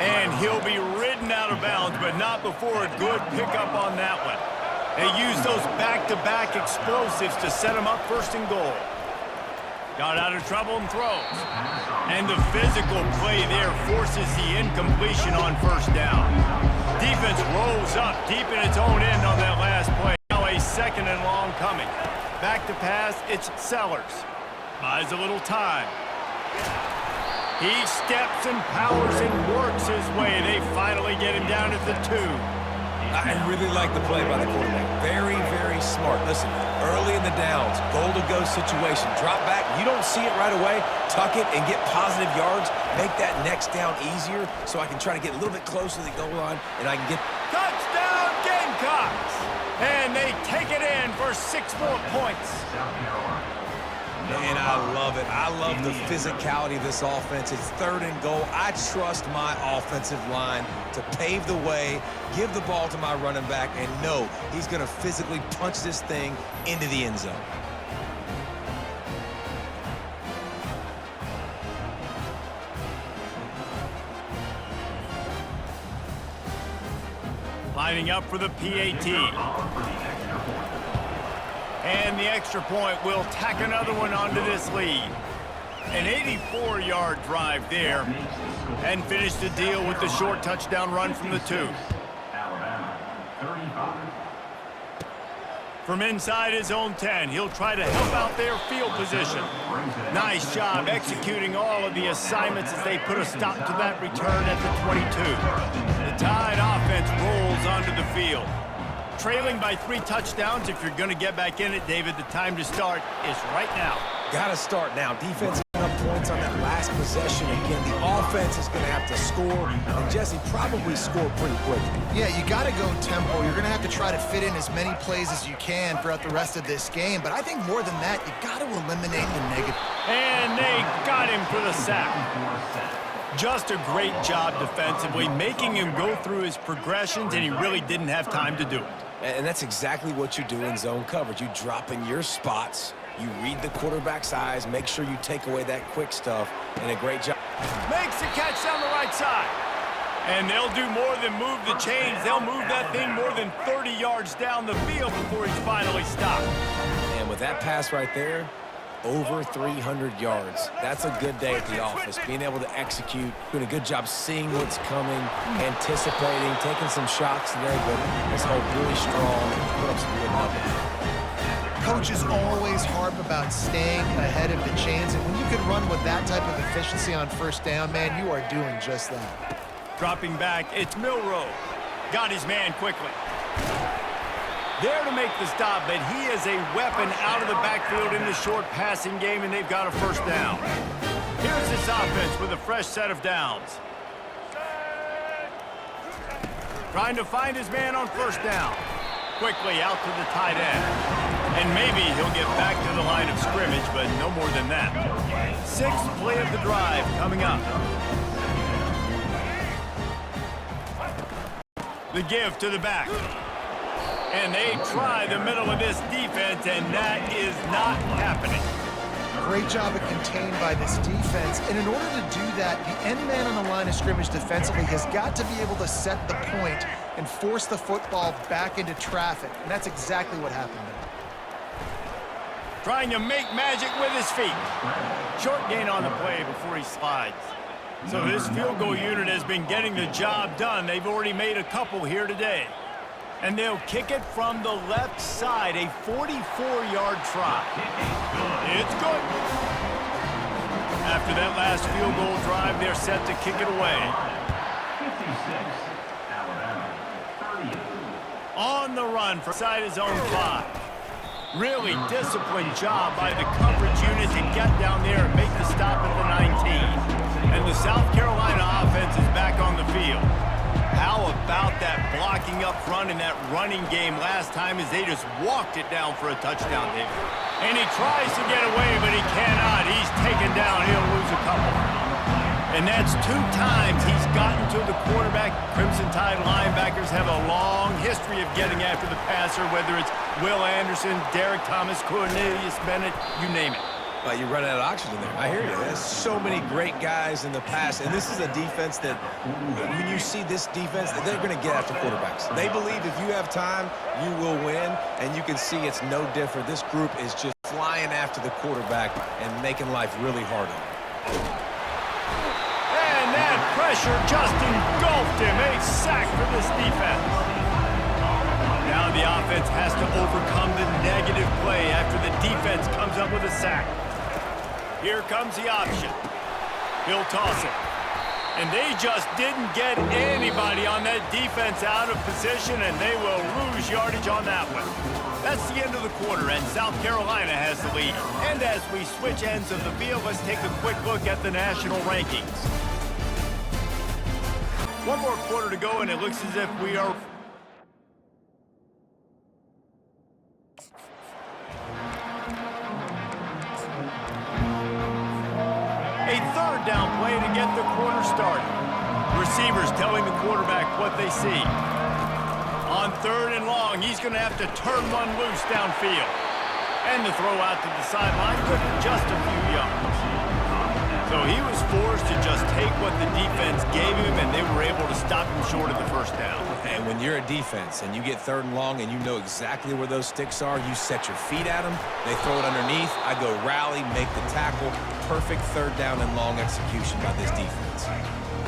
And he'll be ridden out of bounds, but not before a good pickup on that one. They use those back-to-back explosives to set him up 1st and goal. Got out of trouble and throws. And the physical play there forces the incompletion on 1st down. Defense rolls up deep in its own end on that last play. Now a 2nd and long coming. Back to pass, it's Sellers. Buys a little time. He steps and powers and works his way. They finally get him down at the 2. I really like the play by the quarterback. Very, very smart. Listen, early in the downs, goal-to-go situation. Drop back. You don't see it right away. Tuck it and get positive yards. Make that next down easier so I can try to get a little bit closer to the goal line and I can get... Touchdown, Gamecocks! And they take it in for 6 more points. And I love it. I love the physicality of this offense. It's 3rd and goal. I trust my offensive line to pave the way, give the ball to my running back, and know he's going to physically punch this thing into the end zone. Lining up for the PAT. And the extra point will tack another one onto this lead. An 84-yard drive there. And finish the deal with the short touchdown run from the 2. Alabama, 35. From inside his own 10, he'll try to help out their field position. Nice job executing all of the assignments as they put a stop to that return at the 22. The Tide offense rolls onto the field. Trailing by 3 touchdowns. If you're going to get back in it, David, the time to start is right now. Got to start now. Defense giving up points on that last possession. Again, the offense is going to have to score, and Jesse probably score pretty quickly. Yeah, you got to go tempo. You're going to have to try to fit in as many plays as you can throughout the rest of this game. But I think more than that, you got to eliminate the negative. And they got him for the sack. Just a great job defensively, making him go through his progressions, and he really didn't have time to do it. And that's exactly what you do in zone coverage. You drop in your spots, you read the quarterback's eyes, make sure you take away that quick stuff, and a great job. Makes the catch down the right side. And they'll do more than move the chains. They'll move that thing more than 30 yards down the field before he's finally stopped. And with that pass right there, over 300 yards. That's a good day at the office. Being able to execute, doing a good job seeing what's coming, anticipating, taking some shots there, but this whole really strong, put up some good numbers. Coaches always harp about staying ahead of the chains, and when you can run with that type of efficiency on first down, man, you are doing just that. Dropping back, it's Milroe. Got his man quickly. There to make the stop, but he is a weapon out of the backfield in the short passing game, and they've got a first down. Here's this offense with a fresh set of downs. Trying to find his man on first down. Quickly out to the tight end. And maybe he'll get back to the line of scrimmage, but no more than that. 6th play of the drive coming up. The give to the back. And they try the middle of this defense, and that is not happening. Great job of contained by this defense. And in order to do that, the end man on the line of scrimmage defensively has got to be able to set the point and force the football back into traffic. And that's exactly what happened there. Trying to make magic with his feet. Short gain on the play before he slides. So this field goal unit has been getting the job done. They've already made a couple here today. And they'll kick it from the left side, a 44-yard try. It's good. After that last field goal drive, they're set to kick it away. 56, Alabama, 30. On the run for side his own 5. Really disciplined job by the coverage unit to get down there and make the stop at the 19. And the South Carolina offense is back on the field. How about that blocking up front in that running game last time as they just walked it down for a touchdown, David? And he tries to get away, but he cannot. He's taken down. He'll lose a couple. And that's 2 times he's gotten to the quarterback. Crimson Tide linebackers have a long history of getting after the passer, whether it's Will Anderson, Derek Thomas, Cornelius Bennett, you name it. You run out of oxygen there. I hear you. There's so many great guys in the past, and this is a defense that, when you see this defense, they're going to get after quarterbacks. They believe if you have time, you will win, and you can see it's no different. This group is just flying after the quarterback and making life really hard on him. And that pressure just engulfed him. A sack for this defense. Now the offense has to overcome the negative play after the defense comes up with a sack. Here comes the option. He'll toss it. And they just didn't get anybody on that defense out of position, and they will lose yardage on that one. That's the end of the quarter, and South Carolina has the lead. And as we switch ends of the field, let's take a quick look at the national rankings. One more quarter to go, and it looks as if we are... A 3rd down play to get the quarter started. Receivers telling the quarterback what they see. On 3rd and long, he's going to have to turn one loose downfield. And the throw out to the sideline, good for just a few yards. So he was forced to just take what the defense gave him, and they were able to stop him short of the first down. And when you're a defense and you get 3rd and long and you know exactly where those sticks are, you set your feet at them, they throw it underneath, I go rally, make the tackle. Perfect 3rd down and long execution by this defense.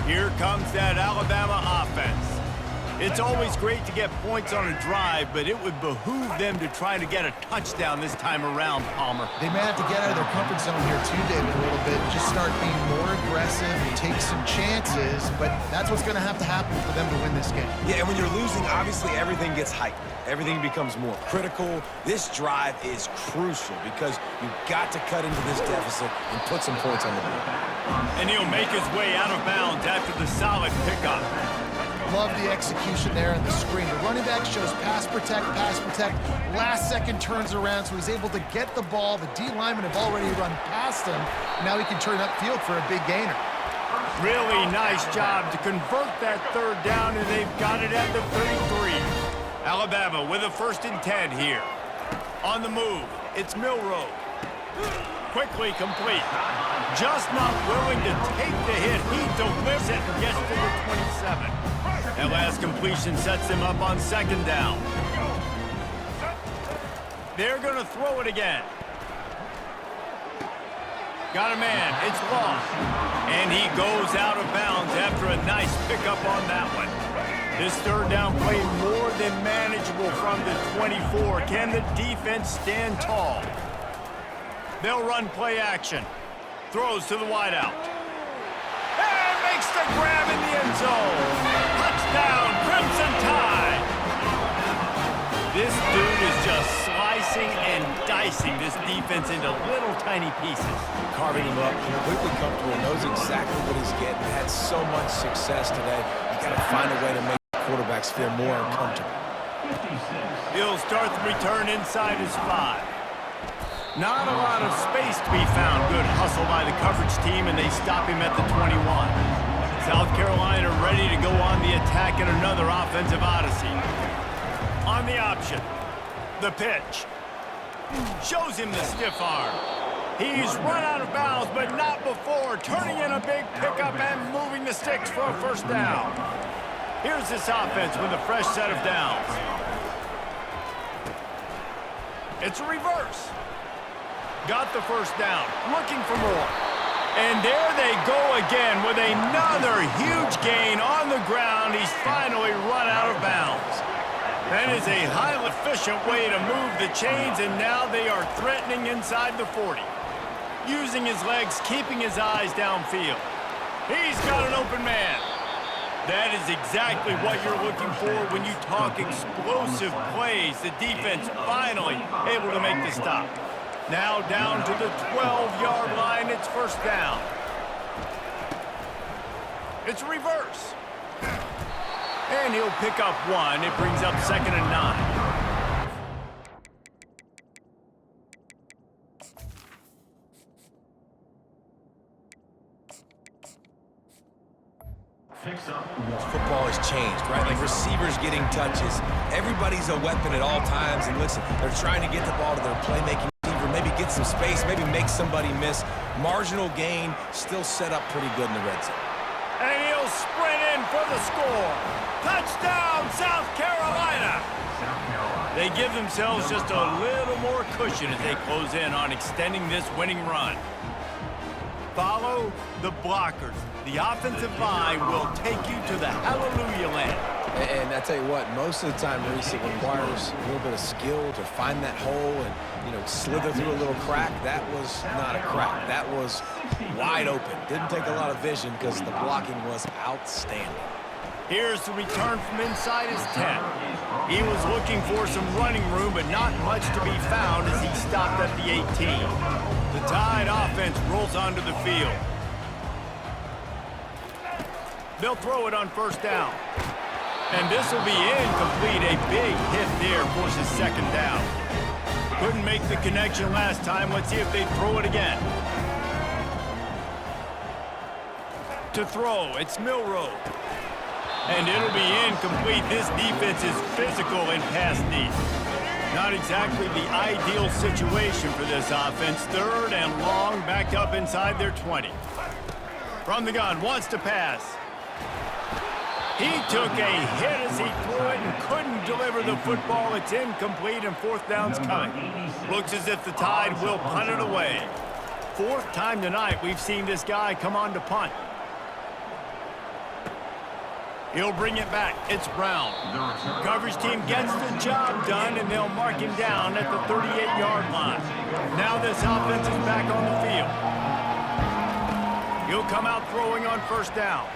Here comes that Alabama offense. It's always great to get points on a drive, but it would behoove them to try to get a touchdown this time around, Palmer. They may have to get out of their comfort zone here too, David, a little bit. Just start being more aggressive and take some chances, but that's what's going to happen for them to win this game. Yeah, and when you're losing, obviously everything gets heightened. Everything becomes more critical. This drive is crucial because you've got to cut into this deficit and put some points on the board. And he'll make his way out of bounds after the solid pickup. Love the execution there on the screen. The running back shows pass protect, last second turns around, so he's able to get the ball. The D linemen have already run past him. Now he can turn upfield for a big gainer. Really nice job to convert that third down, and they've got it at the 33. Alabama with a 1st and 10 here. On the move, it's Milroe. Quickly complete. Just not willing to take the hit. He delivers it and gets to the 27. That last completion sets him up on 2nd down. They're going to throw it again. Got a man. It's lost. And he goes out of bounds after a nice pickup on that one. This 3rd down play more than manageable from the 24. Can the defense stand tall? They'll run play action. Throws to the wideout. And makes the grab in the end zone. Touchdown, Crimson Tide. This dude is just slicing and dicing this defense into little tiny pieces. Carving him up, completely comfortable, knows exactly what he's getting. Had so much success today. You got to find a way to make quarterbacks feel more uncomfortable. He'll start the return inside his 5. Not a lot of space to be found. Good hustle by the coverage team, and they stop him at the 21. South Carolina ready to go on the attack in another offensive odyssey. On the option, the pitch. Shows him the stiff arm. He's run out of bounds, but not before. Turning in a big pickup and moving the sticks for a 1st down. Here's this offense with a fresh set of downs. It's a reverse. Got the 1st down, looking for more. And there they go again with another huge gain on the ground. He's finally run out of bounds. That is a highly efficient way to move the chains, and now they are threatening inside the 40. Using his legs, keeping his eyes downfield. He's got an open man. That is exactly what you're looking for when you talk explosive plays. The defense finally able to make the stop. Now down to the 12-yard line, it's 1st down. It's a reverse. And he'll pick up 1. It brings up 2nd and 9. Football has changed, right? Like receivers getting touches. Everybody's a weapon at all times. And listen, they're trying to get the ball to their playmaking receiver, maybe get some space, maybe make somebody miss. Marginal gain, still set up pretty good in the red zone. And he'll sprint in for the score. Touchdown, South Carolina. They give themselves just a little more cushion as they close in on extending this winning run. Follow the blockers. The offensive line will take you to the hallelujah land. And I tell you what, most of the time, Reese, it requires a little bit of skill to find that hole and, slither through a little crack. That was not a crack. That was wide open. Didn't take a lot of vision because the blocking was outstanding. Here's the return from inside his 10. He was looking for some running room, but not much to be found as he stopped at the 18. The Tide offense rolls onto the field. They'll throw it on 1st down. And this will be incomplete. A big hit there forces 2nd down. Couldn't make the connection last time. Let's see if they throw it again. To throw, it's Milroe. And it'll be incomplete. This defense is physical and pass deep. Not exactly the ideal situation for this offense. 3rd and long, back up inside their 20. From the gun, wants to pass. He took a hit as he threw it and couldn't deliver the football. It's incomplete and 4th down's coming. Looks as if the Tide will punt it away. 4th time tonight we've seen this guy come on to punt. He'll bring it back. It's Brown. Coverage team gets the job done, and they'll mark him down at the 38-yard line. Now this offense is back on the field. He'll come out throwing on first down.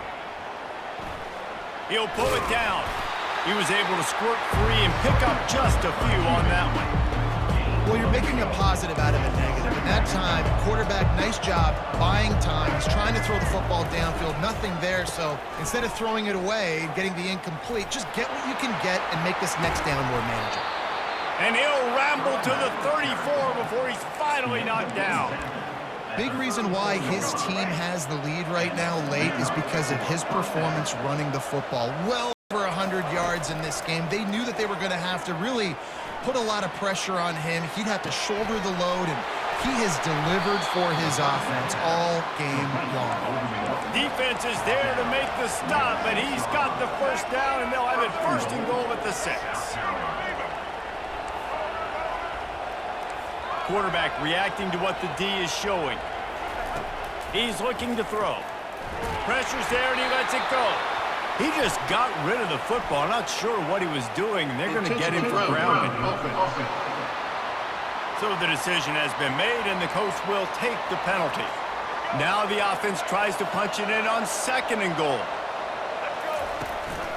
He'll pull it down. He was able to squirt free and pick up just a few on that one. Well, you're making a positive out of a negative. In that time, quarterback, nice job buying time. He's trying to throw the football downfield. Nothing there, so instead of throwing it away and getting the incomplete, just get what you can get and make this next down more manageable. And he'll ramble to the 34 before he's finally knocked down. Big reason why his team has the lead right now late is because of his performance running the football. Well over 100 yards in this game. They knew that they were going to have to really put a lot of pressure on him. He'd have to shoulder the load, and he has delivered for his offense all game long. Defense is there to make the stop, but he's got the first down, and they'll have it first and goal at the 6. Quarterback reacting to what the D is showing. He's looking to throw. Pressure's there, and he lets it go. He just got rid of the football. Not sure what he was doing. They're going to get him for grounding. So the decision has been made, and the coach will take the penalty. Now the offense tries to punch it in on second and goal.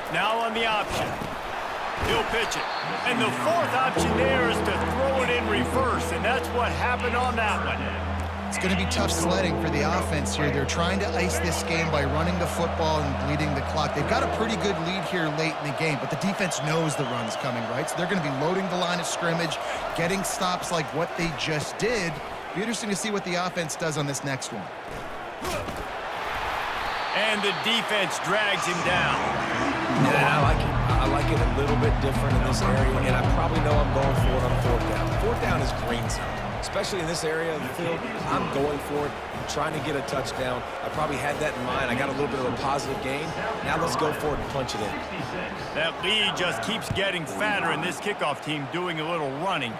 Now on the option. He'll pitch it. And the fourth option there is to throw it in reverse, and that's what happened on that one. It's going to be tough sledding for the offense here. They're trying to ice this game by running the football and bleeding the clock. They've got a pretty good lead here late in the game, but the defense knows the run's coming, right? So they're going to be loading the line of scrimmage, getting stops like what they just did. Be interesting to see what the offense does on this next one. And the defense drags him down. And I like it. I like it a little bit different in this area, and I probably know I'm going for it on fourth down. Fourth down is green zone. Especially in this area of the field, I'm going for it. I'm trying to get a touchdown. I probably had that in mind. I got a little bit of a positive gain. Now let's go for it and punch it in. That lead just keeps getting fatter, and this kickoff team doing a little running.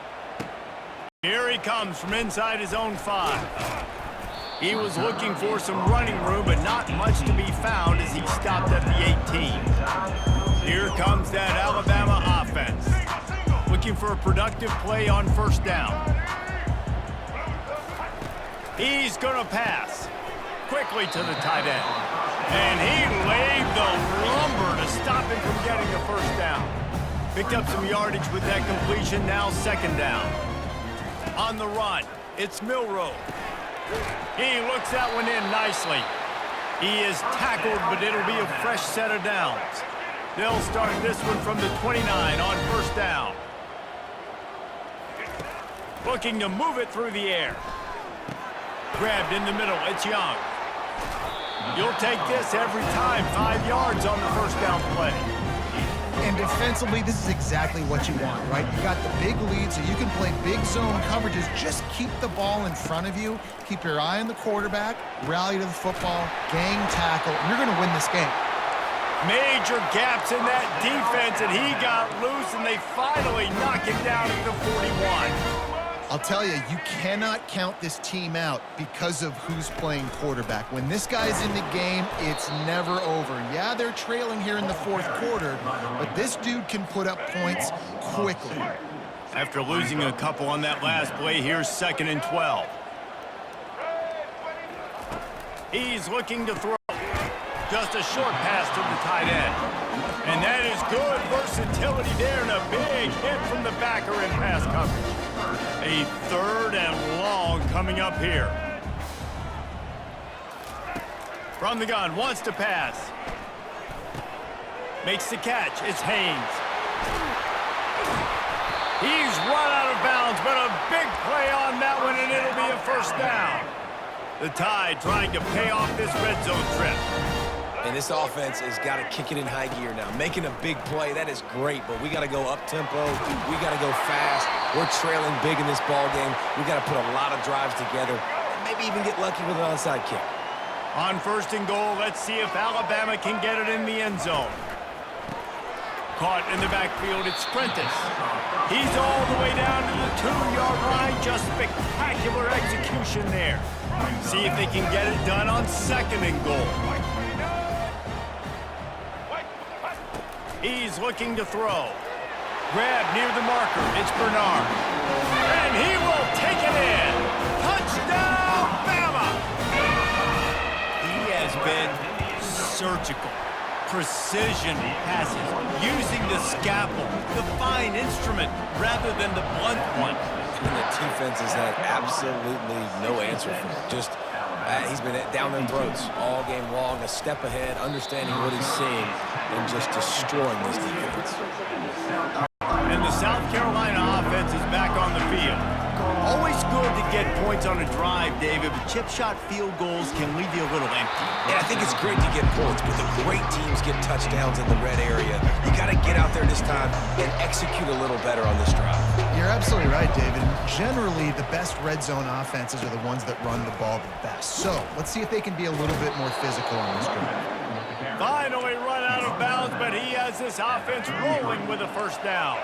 Here he comes from inside his own 5. He was looking for some running room, but not much to be found as he stopped at the 18. Here comes that Alabama offense. Looking for a productive play on first down. He's going to pass quickly to the tight end. And he laid the lumber to stop him from getting the first down. Picked up some yardage with that completion, now second down. On the run, it's Milroe. He looks that one in nicely. He is tackled, but it'll be a fresh set of downs. They'll start this one from the 29 on first down. Looking to move it through the air. Grabbed in the middle, it's Young. You'll take this every time, 5 yards on the first down play. And defensively, this is exactly what you want, right? You got the big lead, so you can play big zone coverages. Just keep the ball in front of you. Keep your eye on the quarterback, rally to the football, gang tackle, and you're going to win this game. Major gaps in that defense, and he got loose, and they finally knock him down at the 41. I'll tell you, you cannot count this team out because of who's playing quarterback. When this guy's in the game, it's never over. Yeah, they're trailing here in the fourth quarter, but this dude can put up points quickly. After losing a couple on that last play, here's second and 12. He's looking to throw. Just a short pass to the tight end. And that is good versatility there, and a big hit from the backer in pass coverage. A third and long coming up here. From the gun, wants to pass. Makes the catch, it's Haynes. He's run out of bounds, but a big play on that one, and it'll be a first down. The Tide trying to pay off this red zone trip. And this offense has got to kick it in high gear now. Making a big play, that is great, but we got to go up-tempo. We got to go fast. We're trailing big in this ball game. We got to put a lot of drives together and maybe even get lucky with an onside kick. On first and goal, let's see if Alabama can get it in the end zone. Caught in the backfield, it's Prentice. He's all the way down to the 2-yard line. Just spectacular execution there. See if they can get it done on second and goal. He's looking to throw. Grab near the marker. It's Bernard. And he will take it in. Touchdown, Bama! He has been surgical. Precision passes, using the scalpel, the fine instrument, rather than the blunt one. And the defense has had absolutely no answer for him. Just, he's been down their throats all game long, a step ahead, understanding what he's seeing, and just destroying this defense. And the South Carolina offense is back on the field. Always good to get points on a drive, David, but chip shot field goals can leave you a little empty. Yeah, I think it's great to get points, but the great teams get touchdowns in the red area. You got to get out there this time and execute a little better on this drive. You're absolutely right, David. Generally, the best red zone offenses are the ones that run the ball the best. So let's see if they can be a little bit more physical on this drive. Finally run out of bounds, but he has this offense rolling with a first down.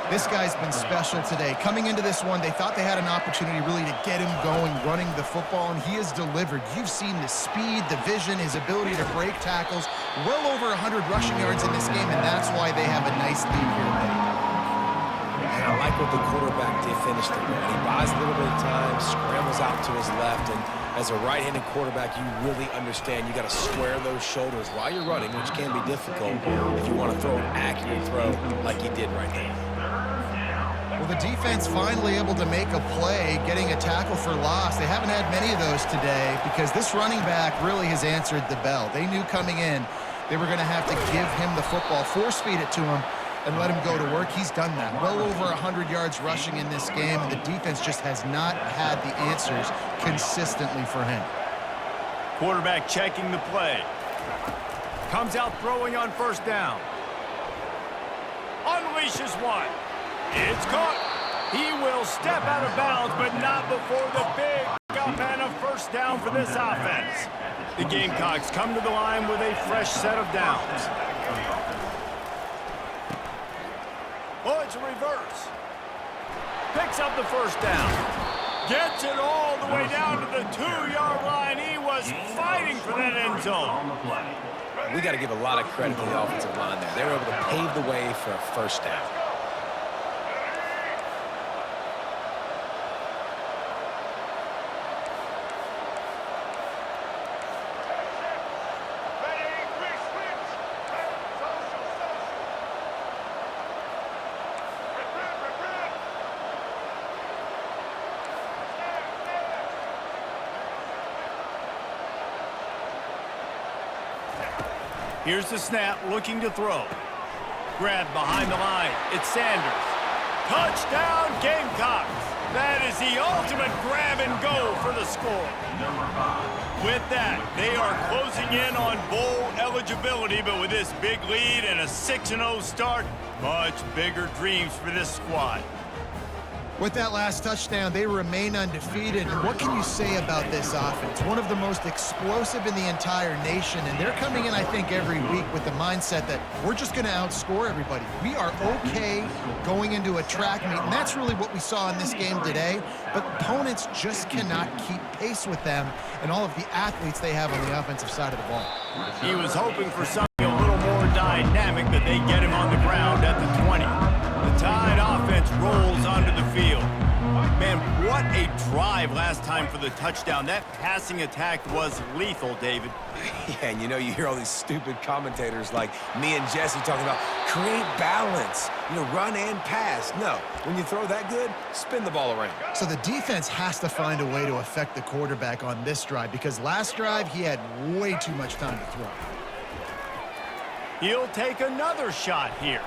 This guy's been special today. Coming into this one, they thought they had an opportunity really to get him going, running the football, and he has delivered. You've seen the speed, the vision, his ability to break tackles. Well over 100 rushing yards in this game, and that's why they have a nice lead here today. And I like what the quarterback did finish the run. He buys a little bit of time, scrambles out to his left, and as a right-handed quarterback, you really understand you got to square those shoulders while you're running, which can be difficult if you want to throw an accurate throw like he did right now. Well, the defense finally able to make a play, getting a tackle for loss. They haven't had many of those today because this running back really has answered the bell. They knew coming in they were going to have to give him the football, force feed it to him, and let him go to work. He's done that. Well over 100 yards rushing in this game, and the defense just has not had the answers consistently for him. Quarterback checking the play. Comes out throwing on first down. Unleashes one. It's caught. He will step out of bounds, but not before the big up and a first down for this offense. The Gamecocks come to the line with a fresh set of downs. Oh, it's a reverse. Picks up the first down. Gets it all the way down to the 2-yard line. He was fighting for that end zone. We got to give a lot of credit to the offensive line there. They were able to pave the way for a first down. Here's the snap, looking to throw. Grab behind the line. It's Sanders. Touchdown, Gamecocks. That is the ultimate grab and go for the score. With that, they are closing in on bowl eligibility, but with this big lead and a 6-0 start, much bigger dreams for this squad. With that last touchdown, they remain undefeated. And what can you say about this offense? One of the most explosive in the entire nation, and they're coming in, I think, every week with the mindset that we're just going to outscore everybody. We are okay going into a track meet, and that's really what we saw in this game today. But opponents just cannot keep pace with them and all of the athletes they have on the offensive side of the ball. He was hoping for something a little more dynamic, but they get him on the ground at the 20. The Tide offense rolls onto the field. Man, what a drive last time for the touchdown. That passing attack was lethal, David. Yeah, and you know, you hear all these stupid commentators like me and Jesse talking about create balance, you know, run and pass. No, when you throw that good, spin the ball around. So the defense has to find a way to affect the quarterback on this drive because last drive he had way too much time to throw. He'll take another shot here.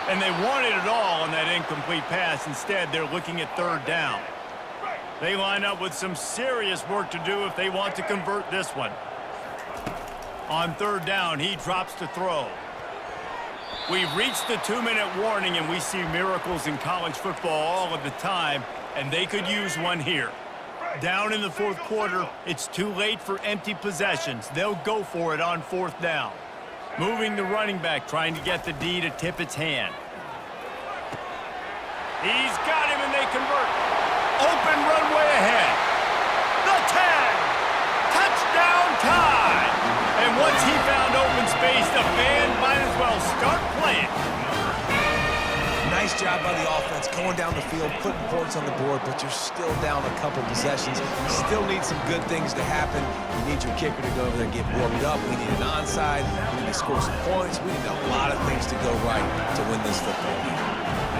And they wanted it all on that incomplete pass. Instead, they're looking at third down. They line up with some serious work to do if they want to convert this one. On third down, he drops to throw. We've reached the 2-minute warning, and we see miracles in college football all of the time, and they could use one here. Down in the fourth quarter, it's too late for empty possessions. They'll go for it on fourth down. Moving the running back, trying to get the D to tip its hand. He's got him, and they convert. Open runway ahead. The 10. Touchdown Tide. And And once he found open space, the band might as well start playing. Nice job by the offense, going down the field, putting points on the board, but you're still down a couple possessions. You still need some good things to happen. You need your kicker to go over there and get warmed up. We need an onside. We need to score some points. We need a lot of things to go right to win this football game.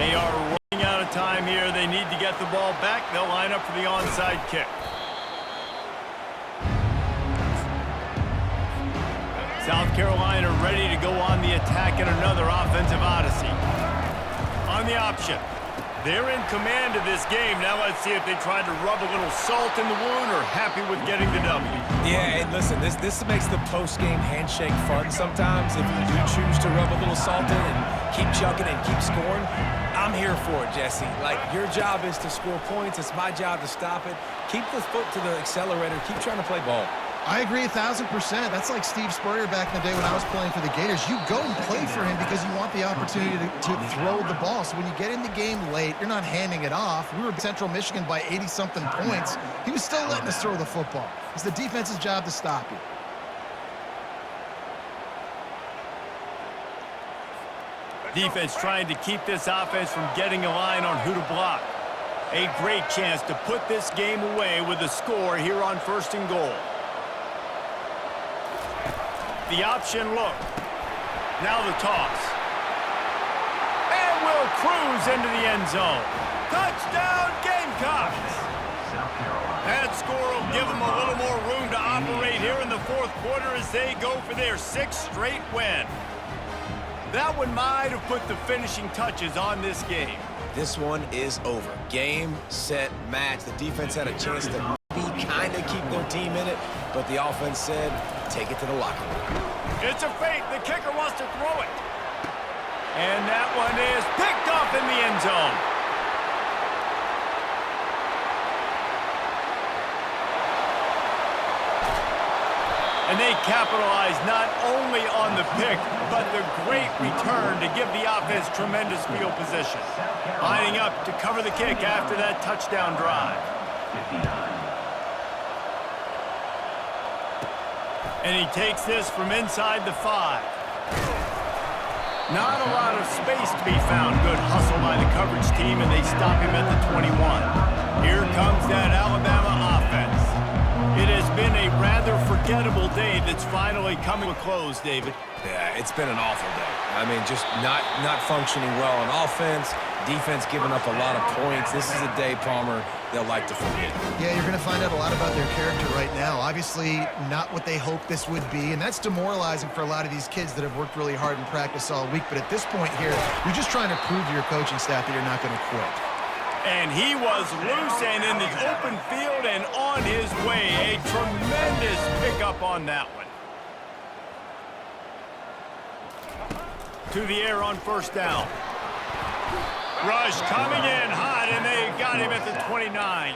They are running out of time here. They need to get the ball back. They'll line up for the onside kick. South Carolina ready to go on the attack in another offensive odyssey. On the option. They're in command of this game. Now let's see if they try to rub a little salt in the wound or happy with getting the W. Yeah, and listen, this makes the post-game handshake fun sometimes. If you do choose to rub a little salt in and keep chucking and keep scoring, I'm here for it, Jesse. Like, your job is to score points. It's my job to stop it. Keep the foot to the accelerator. Keep trying to play ball. I agree 1,000%. That's like Steve Spurrier back in the day when I was playing for the Gators. You go and play for him because you want the opportunity to throw the ball. So when you get in the game late, you're not handing it off. We were Central Michigan by 80-something points. He was still letting us throw the football. It's the defense's job to stop you. Defense trying to keep this offense from getting a line on who to block. A great chance to put this game away with a score here on 1st and goal. The option look. Now the toss. And will cruise into the end zone. Touchdown, Gamecocks! That score will give them a little more room to operate here in the 4th quarter as they go for their 6th straight win. That one might have put the finishing touches on this game. This one is over. Game, set, match. The defense had a chance to kind of keep their team in it, but the offense said, take it to the locker room. It's a fake. The kicker wants to throw it. And that one is picked off in the end zone. And they capitalize not only on the pick, but the great return to give the offense tremendous field position. Lining up to cover the kick after that touchdown drive. 59. And he takes this from inside the 5. Not a lot of space to be found. Good hustle by the coverage team, and they stop him at the 21. Here comes that Alabama offense. It has been a rather forgettable day that's finally coming to a close, David. Yeah, it's been an awful day. I mean, just not functioning well on offense, defense giving up a lot of points. This is a day, Palmer, they'll like to forget. Yeah, you're going to find out a lot about their character right now. Obviously, not what they hoped this would be, and that's demoralizing for a lot of these kids that have worked really hard in practice all week. But at this point here, you're just trying to prove to your coaching staff that you're not going to quit. And he was loose and in the open field and on his way. A tremendous pickup on that one. To the air on 1st down. Rush coming in hot, and they got him at the 29.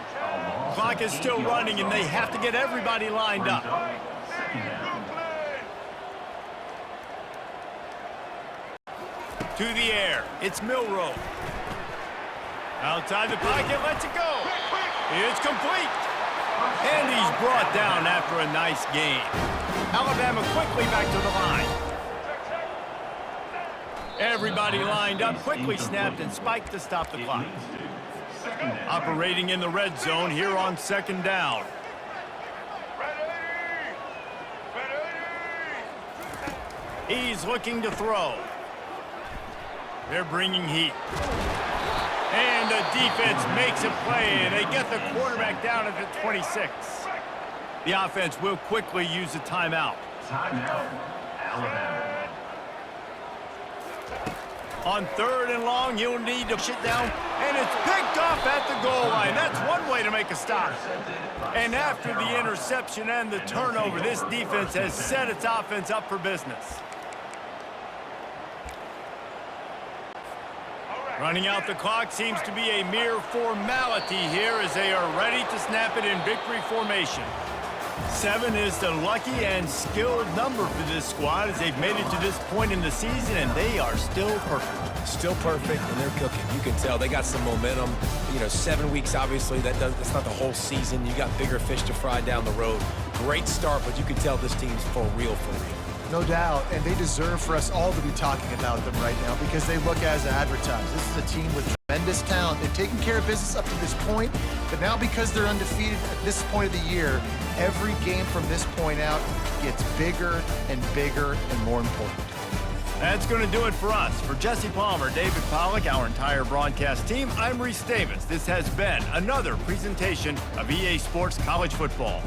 Clock is still running, and they have to get everybody lined up. To the air. It's Milroe. Outside the pocket, lets it go. It's complete. And he's brought down after a nice gain. Alabama quickly back to the line. Everybody lined up, quickly snapped and spiked to stop the clock. Operating in the red zone here on 2nd down. He's looking to throw. They're bringing heat. And the defense makes a play, and they get the quarterback down at the 26. The offense will quickly use a timeout. Timeout, Alabama. On 3rd and long, you'll need to sit down, and it's picked off at the goal line. That's one way to make a stop. And after the interception and the turnover, this defense has set its offense up for business. Running out the clock seems to be a mere formality here as they are ready to snap it in victory formation. 7 is the lucky and skilled number for this squad as they've made it to this point in the season, and they are still perfect. Still perfect, and they're cooking. You can tell they got some momentum. You know, 7 weeks, obviously, that's not the whole season. You got bigger fish to fry down the road. Great start, but you can tell this team's for real, for real. No doubt, and they deserve for us all to be talking about them right now because they look as advertised. This is a team with tremendous talent. They've taken care of business up to this point, but now because they're undefeated at this point of the year, every game from this point out gets bigger and bigger and more important. That's going to do it for us. For Jesse Palmer, David Pollack, our entire broadcast team, I'm Reese Davis. This has been another presentation of EA Sports College Football.